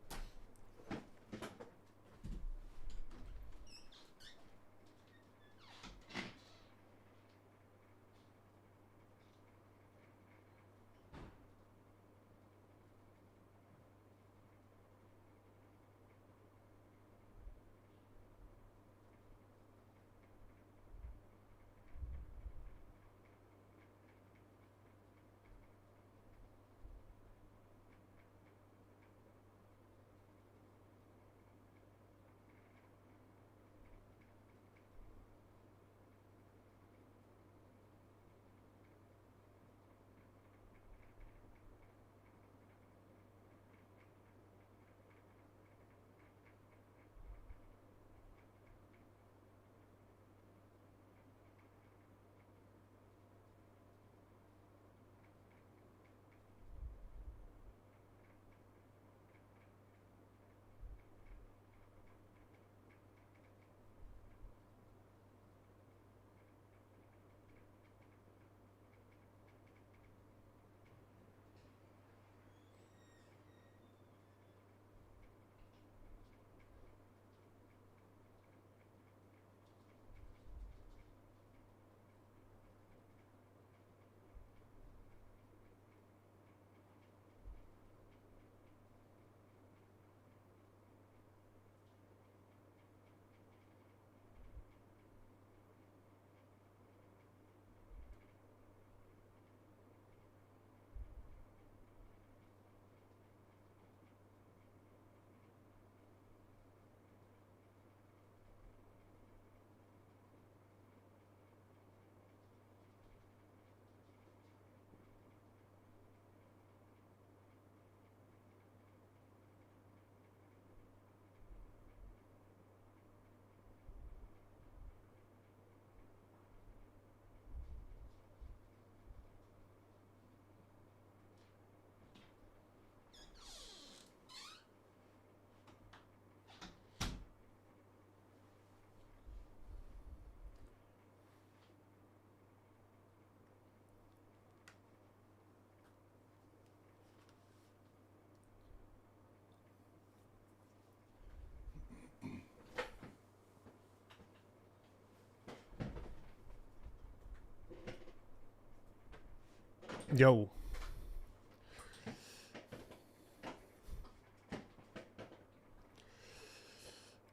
Yo.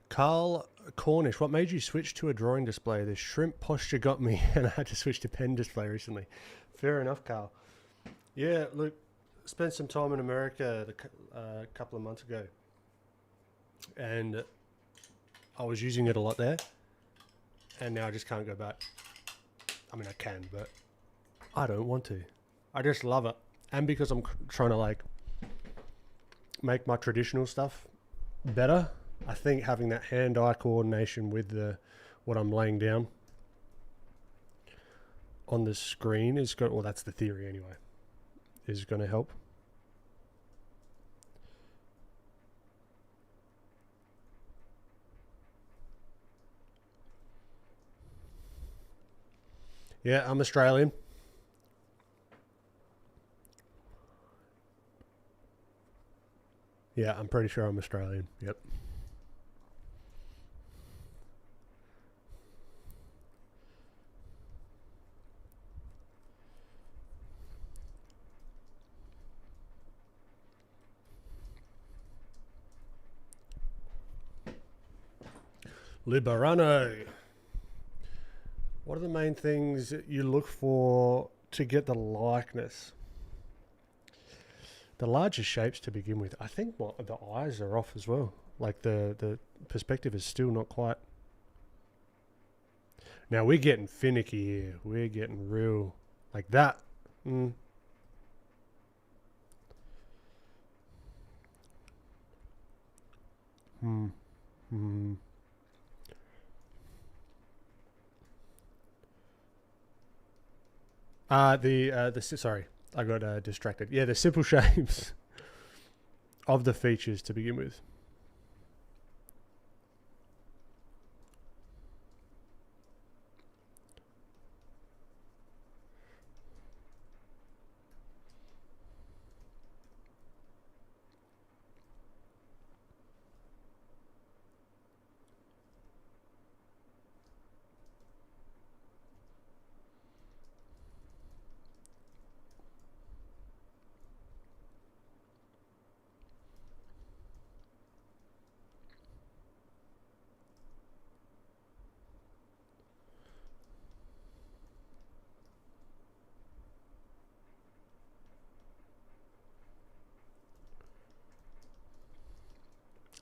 Carl Cornish, what made you switch to a drawing display? The shrimp posture got me and I had to switch to pen display recently. Fair enough, Carl. Yeah, look, spent some time in America a couple of months ago. And I was using it a lot there. And now I just can't go back. I mean, I can, but I don't want to. I just love it. And because I'm trying to like make my traditional stuff better, I think having that hand-eye coordination with the what I'm laying down on the screen is good. Well, that's the theory anyway. Is going to help. Yeah, I'm Australian. Yeah, I'm pretty sure I'm Australian. Yep. Liberano. What are the main things you look for to get the likeness? The larger shapes to begin with. I think the eyes are off as well. Like the perspective is still not quite. Now we're getting finicky here. We're getting real like that. Mm. Hmm. Hmm. Sorry, I got distracted. Yeah, the simple shapes of the features to begin with.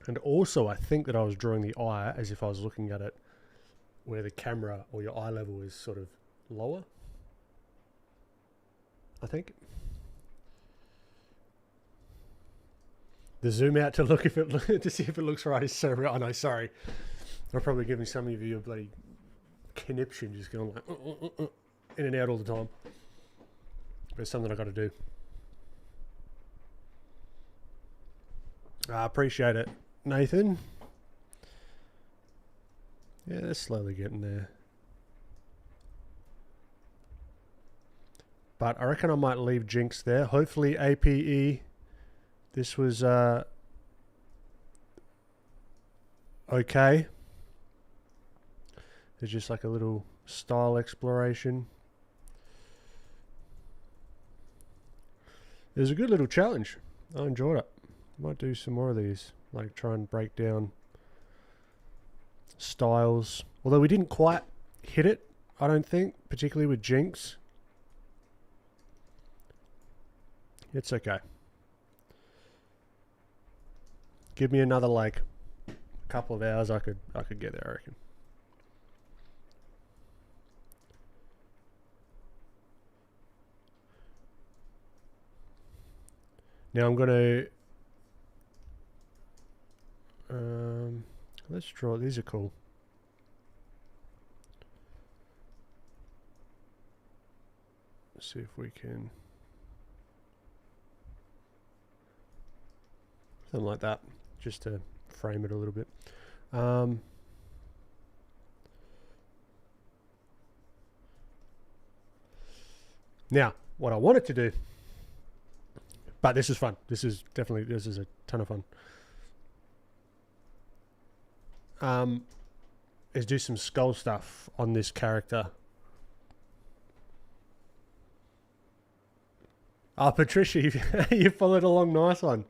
And also, I think that I was drawing the eye as if I was looking at it where the camera or your eye level is sort of lower. I think. The zoom out to look if it to see if it looks right is so real. I know, sorry. I'm probably giving some of you a bloody conniption just going like in and out all the time. But it's something I got to do. I appreciate it, Nathan. Yeah, they're slowly getting there. But I reckon I might leave Jinx there. Hopefully APE. This was okay. It's just like a little style exploration. It was a good little challenge. I enjoyed it. Might do some more of these. Like try and break down styles. Although we didn't quite hit it, I don't think. Particularly with Jinx. It's okay. Give me another like couple of hours, I could get there, I reckon. Now I'm gonna let's draw. These are cool. Let's see if we can something like that, just to frame it a little bit. Now, what I wanted to do, but this is fun. This is a ton of fun. Is do some skull stuff on this character. Oh, Patricia, you followed along, nice one.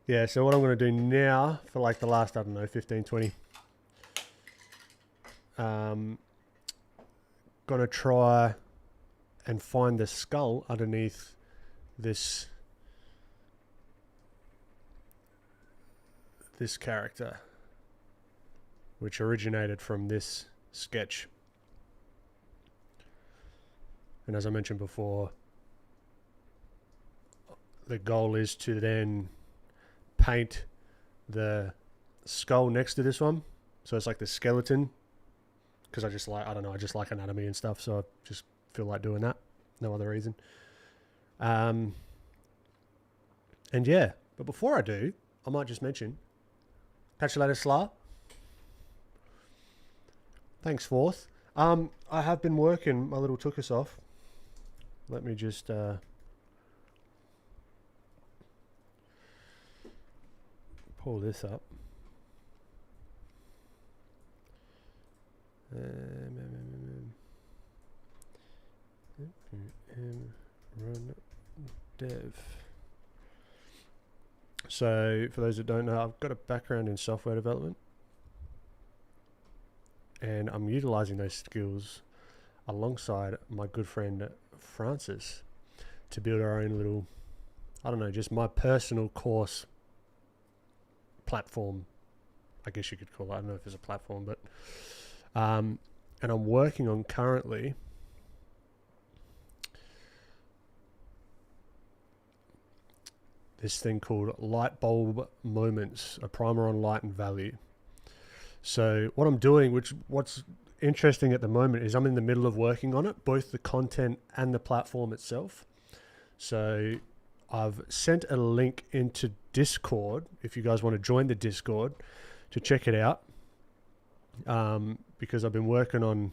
Yeah, so what I'm going to do now for like the last, I don't know, 15, 20. Going to try and find the skull underneath this character, which originated from this sketch. And as I mentioned before, the goal is to then paint the skull next to this one. So it's like the skeleton. Because I just like, I don't know, I just like anatomy and stuff. So I just feel like doing that. No other reason. And yeah, but before I do, I might just mention, catch you later, Sla. Thanks, Fourth. I have been working my little took us off Let me just pull this up. Run dev. So for those that don't know, I've got a background in software development, and I'm utilizing those skills alongside my good friend Francis to build our own little, I don't know, just my personal course platform, I guess you could call it. I don't know if it's a platform, but and I'm working on currently this thing called light bulb moments, a primer on light and value. So what I'm doing, what's interesting at the moment, is I'm in the middle of working on it, both the content and the platform itself. So I've sent a link into Discord if you guys want to join the Discord to check it out, because I've been working on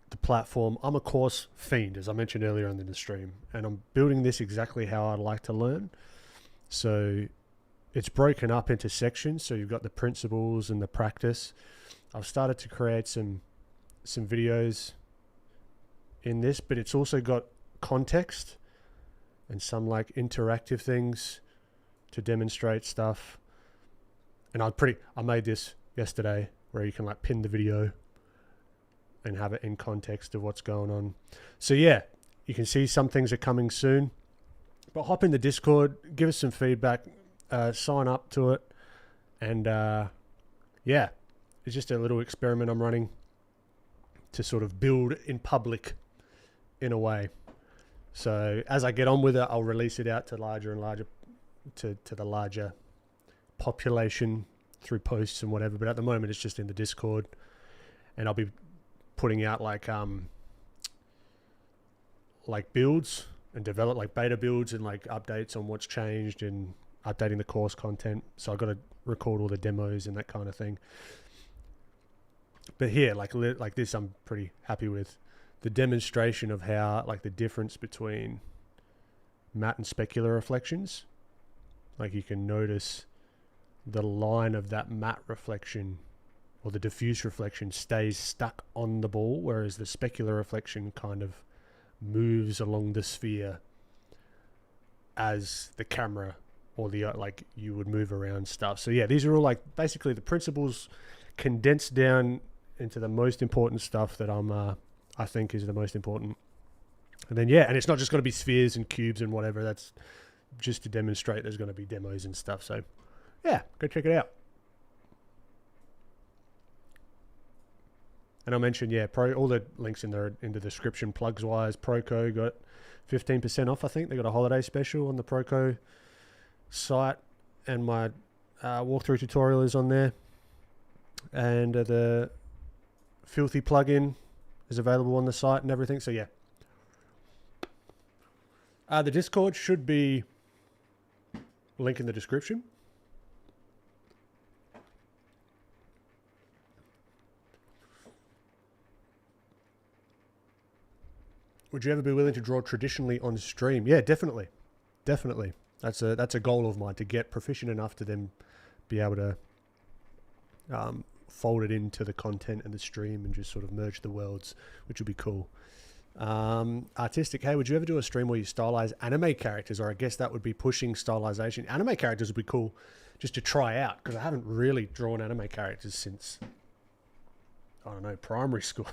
the platform. I'm a course fiend, as I mentioned earlier in the stream, and I'm building this exactly how I'd like to learn. So it's broken up into sections. So you've got the principles and the practice. I've started to create some videos in this, but it's also got context and some like interactive things to demonstrate stuff. And I made this yesterday where you can like pin the video and have it in context of what's going on. So yeah, you can see some things are coming soon, but hop in the Discord, give us some feedback, sign up to it. And yeah, it's just a little experiment I'm running to sort of build in public in a way. So as I get on with it, I'll release it out to larger and larger, to the larger population through posts and whatever. But at the moment, it's just in the Discord, and I'll be putting out like builds and develop like beta builds and like updates on what's changed and updating the course content. So I've got to record all the demos and that kind of thing. But here, like this, I'm pretty happy with the demonstration of how like the difference between matte and specular reflections. Like you can notice the line of that matte reflection or the diffuse reflection stays stuck on the ball, whereas the specular reflection kind of moves along the sphere as the camera or the like you would move around stuff. So yeah, these are all like basically the principles condensed down into the most important stuff that I think is the most important. And then yeah, and it's not just going to be spheres and cubes and whatever. That's just to demonstrate there's going to be demos and stuff. So yeah, go check it out. And I mentioned, yeah, all the links in the description, plugs wise. Proko got 15% off, I think. They got a holiday special on the Proko site, and my walkthrough tutorial is on there. And the Filthy plugin is available on the site and everything. So yeah, the Discord should be link in the description. Would you ever be willing to draw traditionally on stream? Yeah, definitely. Definitely. That's a goal of mine, to get proficient enough to then be able to fold it into the content and the stream and just sort of merge the worlds, which would be cool. Artistic, hey, would you ever do a stream where you stylize anime characters? Or I guess that would be pushing stylization. Anime characters would be cool just to try out, because I haven't really drawn anime characters since, I don't know, primary school.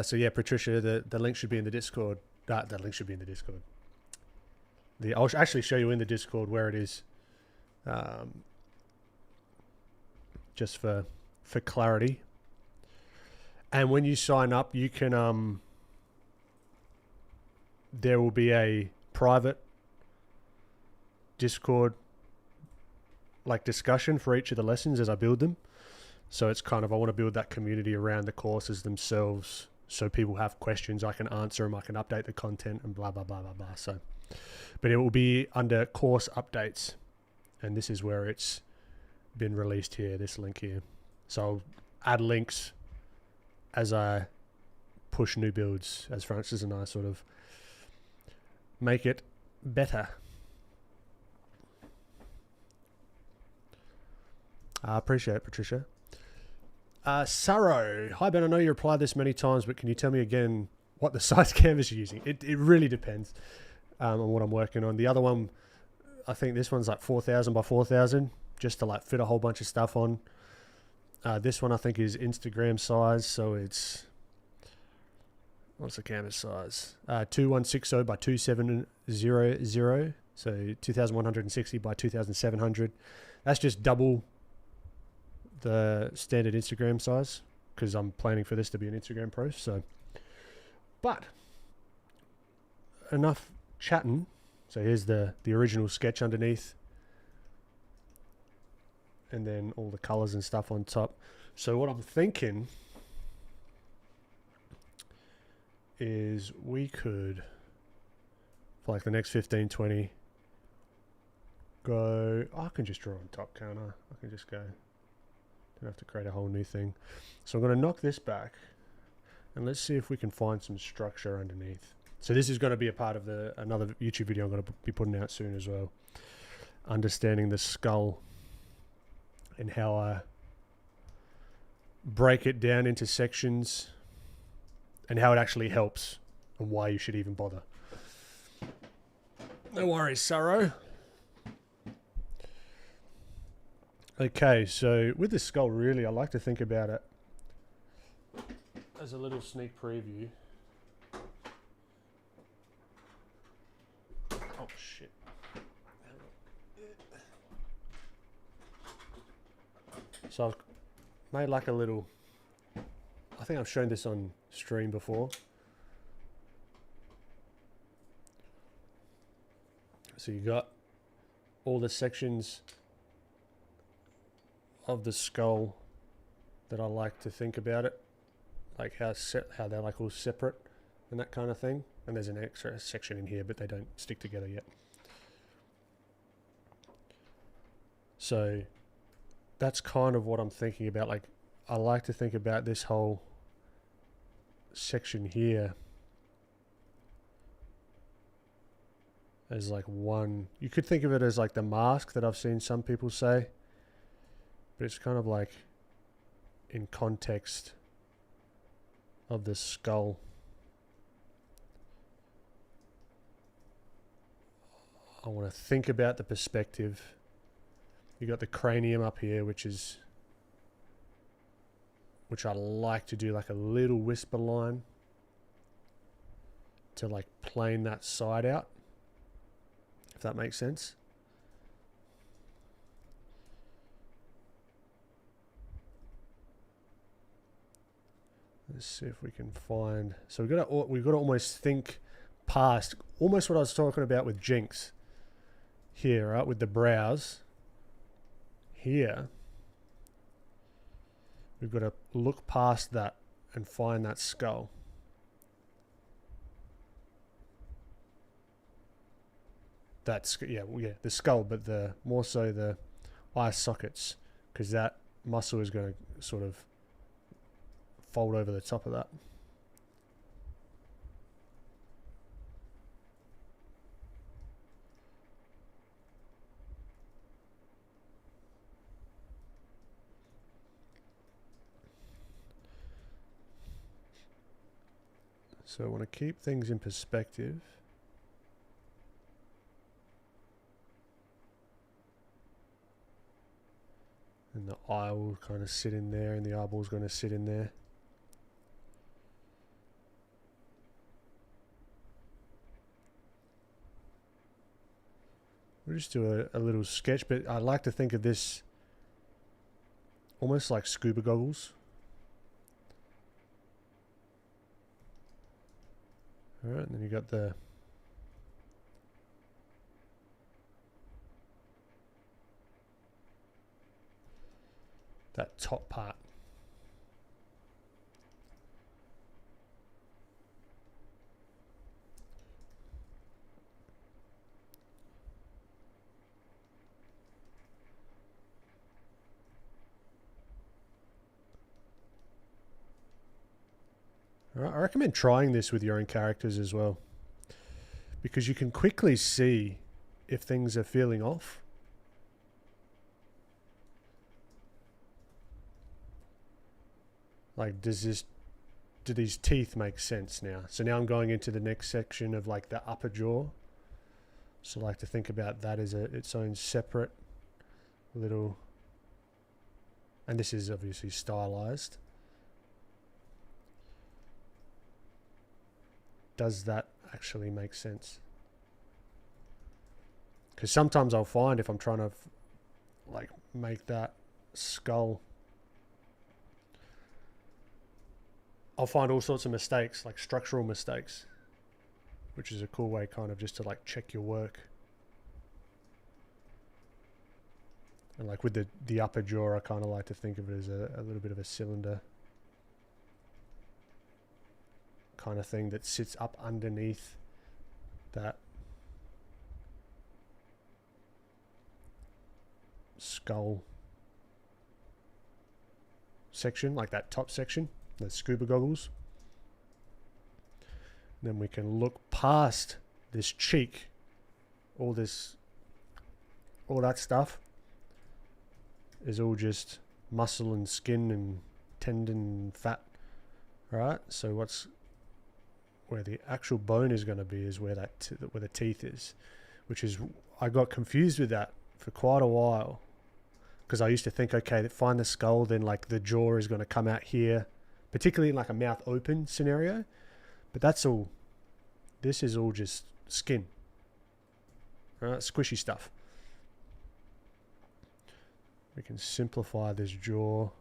So yeah, Patricia, the link should be in the Discord. The link should be in the Discord. I'll actually show you in the Discord where it is, just for clarity. And when you sign up, you can there will be a private Discord like discussion for each of the lessons as I build them. So it's kind of, I want to build that community around the courses themselves, so people have questions, I can answer them, I can update the content and blah, blah, blah, blah, blah. So, but it will be under course updates. And this is where it's been released here, this link here. So I'll add links as I push new builds, as Francis and I sort of make it better. I appreciate it, Patricia. Sarro. Hi, Ben. I know you replied this many times, but can you tell me again what the size canvas you're using? It really depends on what I'm working on. The other one, I think this one's like 4,000 by 4,000, just to like fit a whole bunch of stuff on. This one I think is Instagram size, so it's... What's the canvas size? 2160 by 2700, so 2160 by 2700. That's just double the standard Instagram size, because I'm planning for this to be an Instagram post. So, but enough chatting. So here's the original sketch underneath, and then all the colors and stuff on top. So what I'm thinking is we could, for like the next 15-20, go... I can just draw on top, can't I? I can just go... Don't have to create a whole new thing. So I'm going to knock this back, and let's see if we can find some structure underneath. So this is going to be a part of another YouTube video I'm going to be putting out soon as well. Understanding the skull and how I break it down into sections and how it actually helps and why you should even bother. No worries, Sarro. Okay, so with the skull, really, I like to think about it as a little sneak preview. Oh, shit. So I've made like a little... I think I've shown this on stream before. So you got all the sections of the skull that I like to think about it, like how they're like all separate and that kind of thing. And there's an extra section in here, but they don't stick together yet. So that's kind of what I'm thinking about. Like, I like to think about this whole section here as like one. You could think of it as like the mask that I've seen some people say. But it's kind of like in context of the skull. I want to think about the perspective. You got the cranium up here, which I like to do like a little whisper line to like plane that side out, if that makes sense. Let's see if we can find... So we've got to almost think past almost what I was talking about with Jinx here, right? With the brows here. We've got to look past that and find that skull. That's, yeah, the skull, but more so the eye sockets, because that muscle is going to sort of fold over the top of that. So I want to keep things in perspective. And the eye will kind of sit in there, and the eyeball's going to sit in there. We'll just do a little sketch, but I like to think of this almost like scuba goggles. Alright, and then you got that top part. All right, I recommend trying this with your own characters as well, because you can quickly see if things are feeling off. Like, do these teeth make sense now? So now I'm going into the next section of like the upper jaw. So I like to think about that as its own separate little, and this is obviously stylized. Does that actually make sense? Because sometimes I'll find if I'm trying to like make that skull, I'll find all sorts of mistakes, like structural mistakes, which is a cool way kind of just to like check your work. And like with the upper jaw, I kind of like to think of it as a little bit of a cylinder kind of thing that sits up underneath that skull section, like that top section, the scuba goggles. And then we can look past this cheek, all that stuff is all just muscle and skin and tendon and fat, right? So where the actual bone is going to be is where where the teeth is, which is, I got confused with that for quite a while, because I used to think, okay, find the skull, then like the jaw is going to come out here, particularly in like a mouth open scenario, but this is all just skin, right? Squishy stuff. We can simplify this jaw.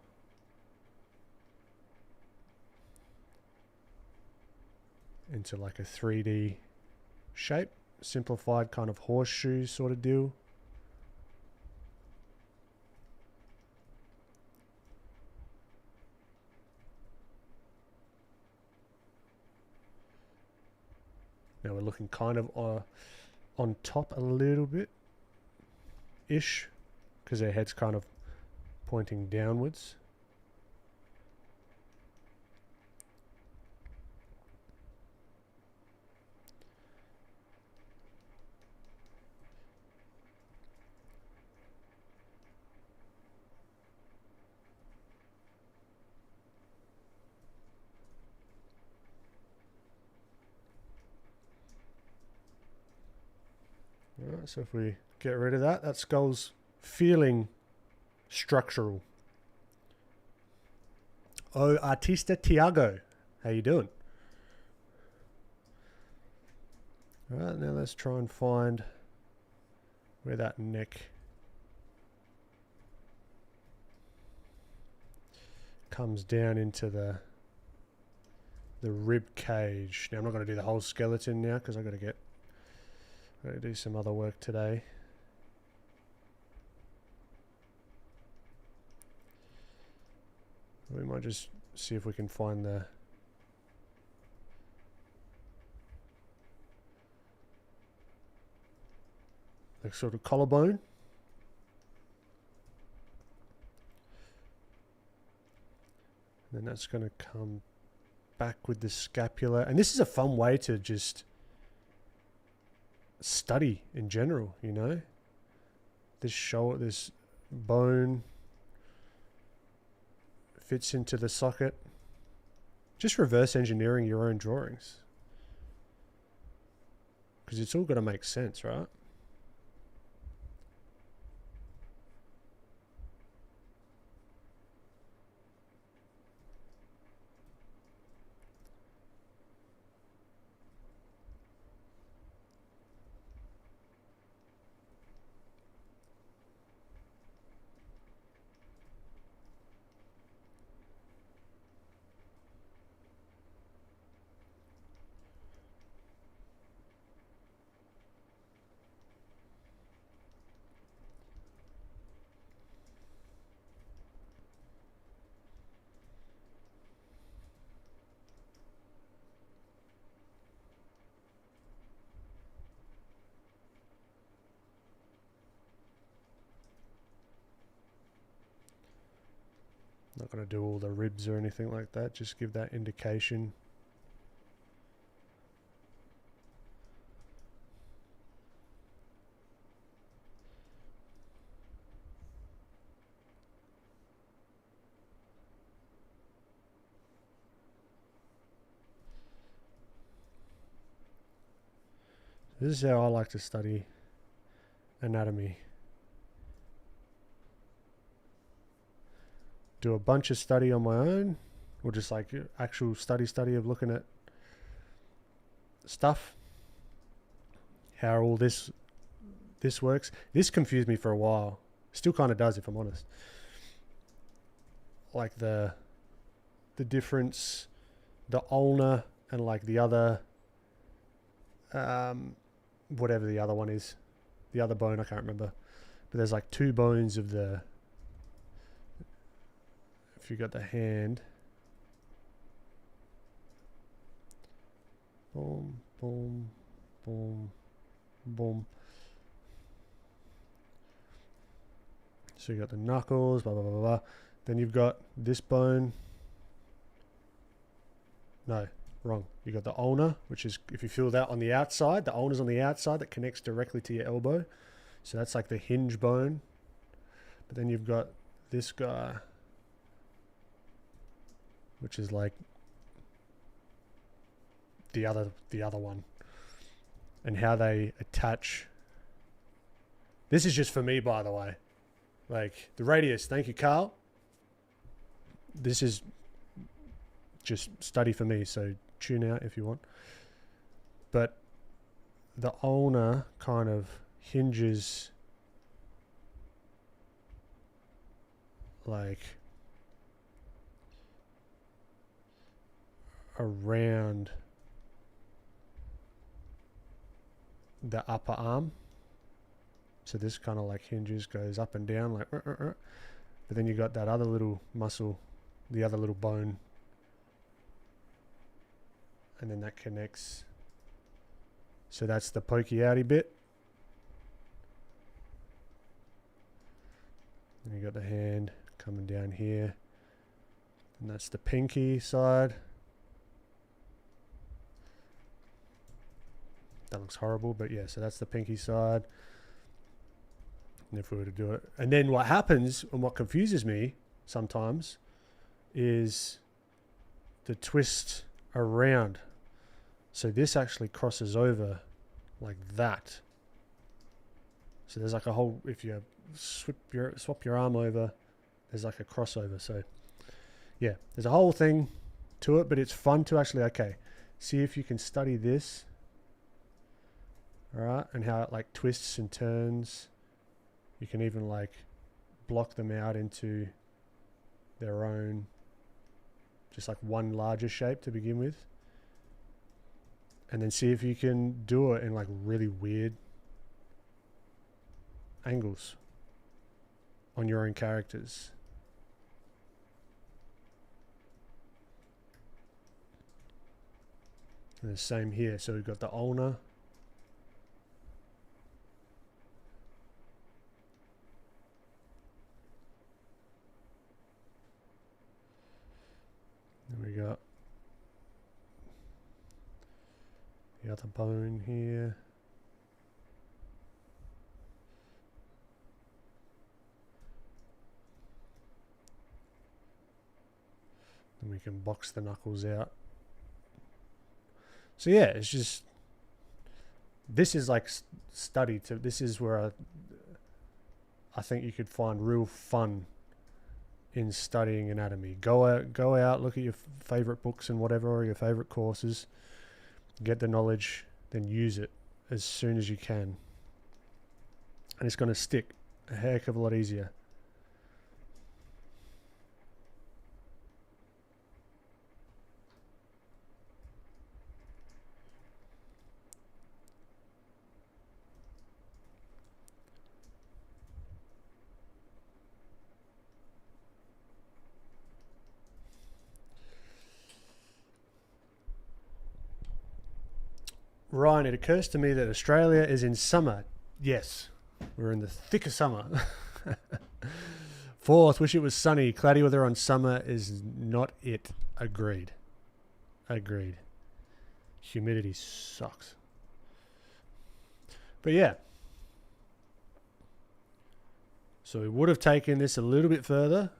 Into like a 3D shape, simplified kind of horseshoe sort of deal. Now we're looking kind of on top a little bit ish, because their head's kind of pointing downwards. Alright, so if we get rid of that skull's feeling structural. Oh, Artista Tiago, how you doing? Alright, now let's try and find where that neck comes down into the rib cage. Now I'm not going to do the whole skeleton now, because I've got to do some other work today. We might just see if we can find the sort of collarbone. And then that's going to come back with the scapula. And this is a fun way to just study in general, you know. This shoulder, this bone fits into the socket. Just reverse engineering your own drawings, because it's all got to make sense, right? Not going to do all the ribs or anything like that, just give that indication This is how I like to study anatomy. Do a bunch of study on my own, or just like actual study of looking at stuff. How all this works. This confused me for a while. Still kind of does, if I'm honest. Like the difference, the ulnar and like the other, whatever the other one is, the other bone, I can't remember. But there's like two bones of the, if you got the hand, boom, boom, boom, boom. So you got the knuckles, blah, blah, blah, blah. Then you've got this bone. No, wrong. You got the ulnar, which is, if you feel that on the outside, the ulnar's on the outside that connects directly to your elbow. So that's like the hinge bone. But then you've got this guy, which is like the other one. And how they attach. This is just for me, by the way. Like the radius, thank you, Carl. This is just study for me, so tune out if you want. But the ulnar kind of hinges like around the upper arm. So this kind of like hinges, goes up and down like but then you got that other little muscle, the other little bone, and then that connects. So that's the pokey outy bit. And you got the hand coming down here, and that's the pinky side. That looks horrible, but yeah, so that's the pinky side. And if we were to do it, and then what happens and what confuses me sometimes is the twist around. So this actually crosses over like that. So there's like a whole, if you swap your arm over, there's like a crossover. So yeah, there's a whole thing to it, but it's fun to actually, okay, see if you can study this. All right, and how it like twists and turns. You can even like block them out into their own, just like one larger shape to begin with. And then see if you can do it in like really weird angles on your own characters. And the same here. So we've got the ulnar. Then we got the other bone here. Then we can box the knuckles out. So yeah, it's just, this is like study to, this is where I think you could find real fun in studying anatomy. Go out, look at your favorite books and whatever, or your favorite courses, get the knowledge, then use it as soon as you can. And it's going to stick a heck of a lot easier. Ryan, it occurs to me that Australia is in summer. Yes, we're in the thick of summer. Fourth, wish it was sunny. Cloudy weather on summer is not it. Agreed. Humidity sucks. But yeah. So we would have taken this a little bit further.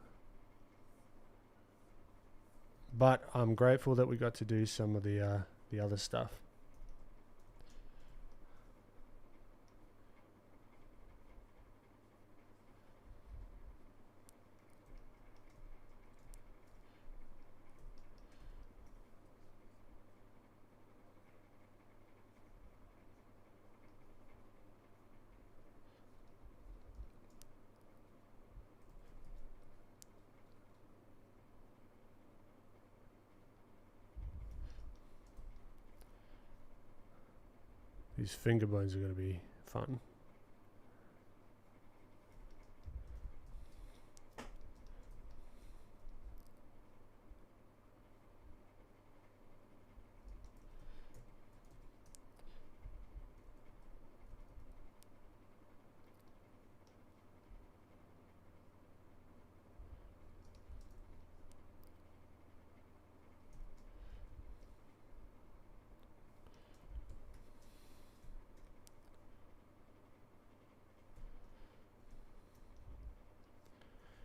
But I'm grateful that we got to do some of the other stuff. These finger bones are going to be fun.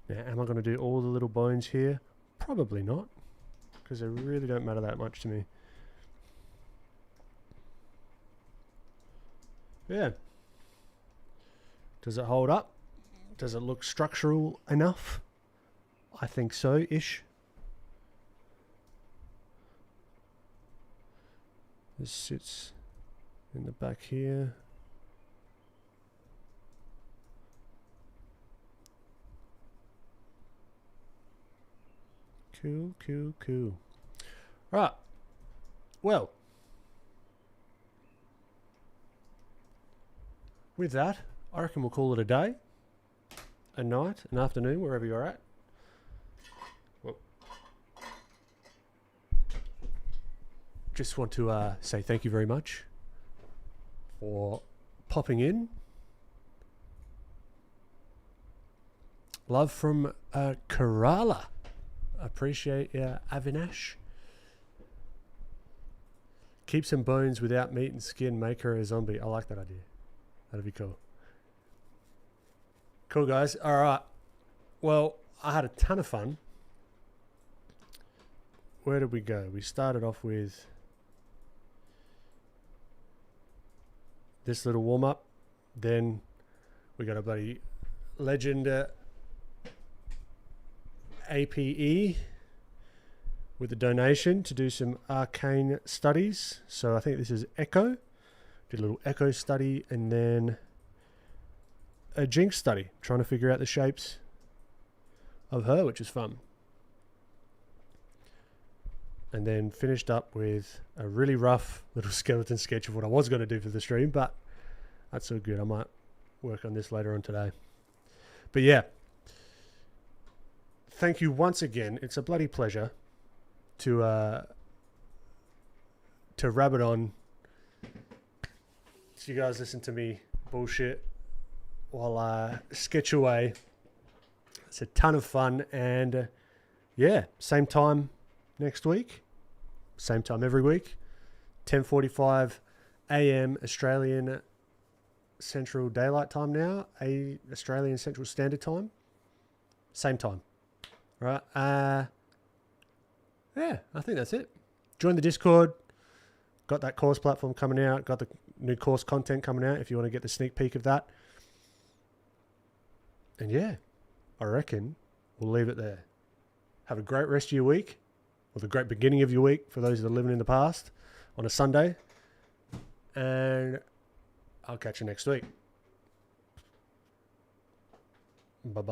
Now, am I going to do all the little bones here? Probably not, because they really don't matter that much to me. Yeah. Does it hold up? Does it look structural enough? I think so-ish. This sits in the back here. Cool, cool, cool. Right. Well, with that, I reckon we'll call it a day, a night, an afternoon, wherever you're at. Well, just want to say thank you very much for popping in. Love from Kerala. Appreciate Avinash. Keep some bones without meat and skin. Make her a zombie. I like that idea. That'd be cool. Cool, guys. All right. Well, I had a ton of fun. Where did we go? We started off with this little warm-up. Then we got a bloody legend APE with a donation to do some arcane studies. So I think this is Ekko. Did a little Ekko study and then a Jinx study, trying to figure out the shapes of her, which is fun. And then finished up with a really rough little skeleton sketch of what I was going to do for the stream, but that's all good. I might work on this later on today. But yeah, thank you once again. It's a bloody pleasure to rabbit on. So you guys listen to me bullshit while I sketch away. It's a ton of fun, and yeah, same time next week, same time every week, 10:45 a.m. Australian Central Daylight Time now, Australian Central Standard Time, same time. Right. Yeah, I think that's it. Join the Discord. Got that course platform coming out. Got the new course content coming out if you want to get the sneak peek of that. And yeah, I reckon we'll leave it there. Have a great rest of your week, or the great beginning of your week for those that are living in the past on a Sunday. And I'll catch you next week. Bye-bye.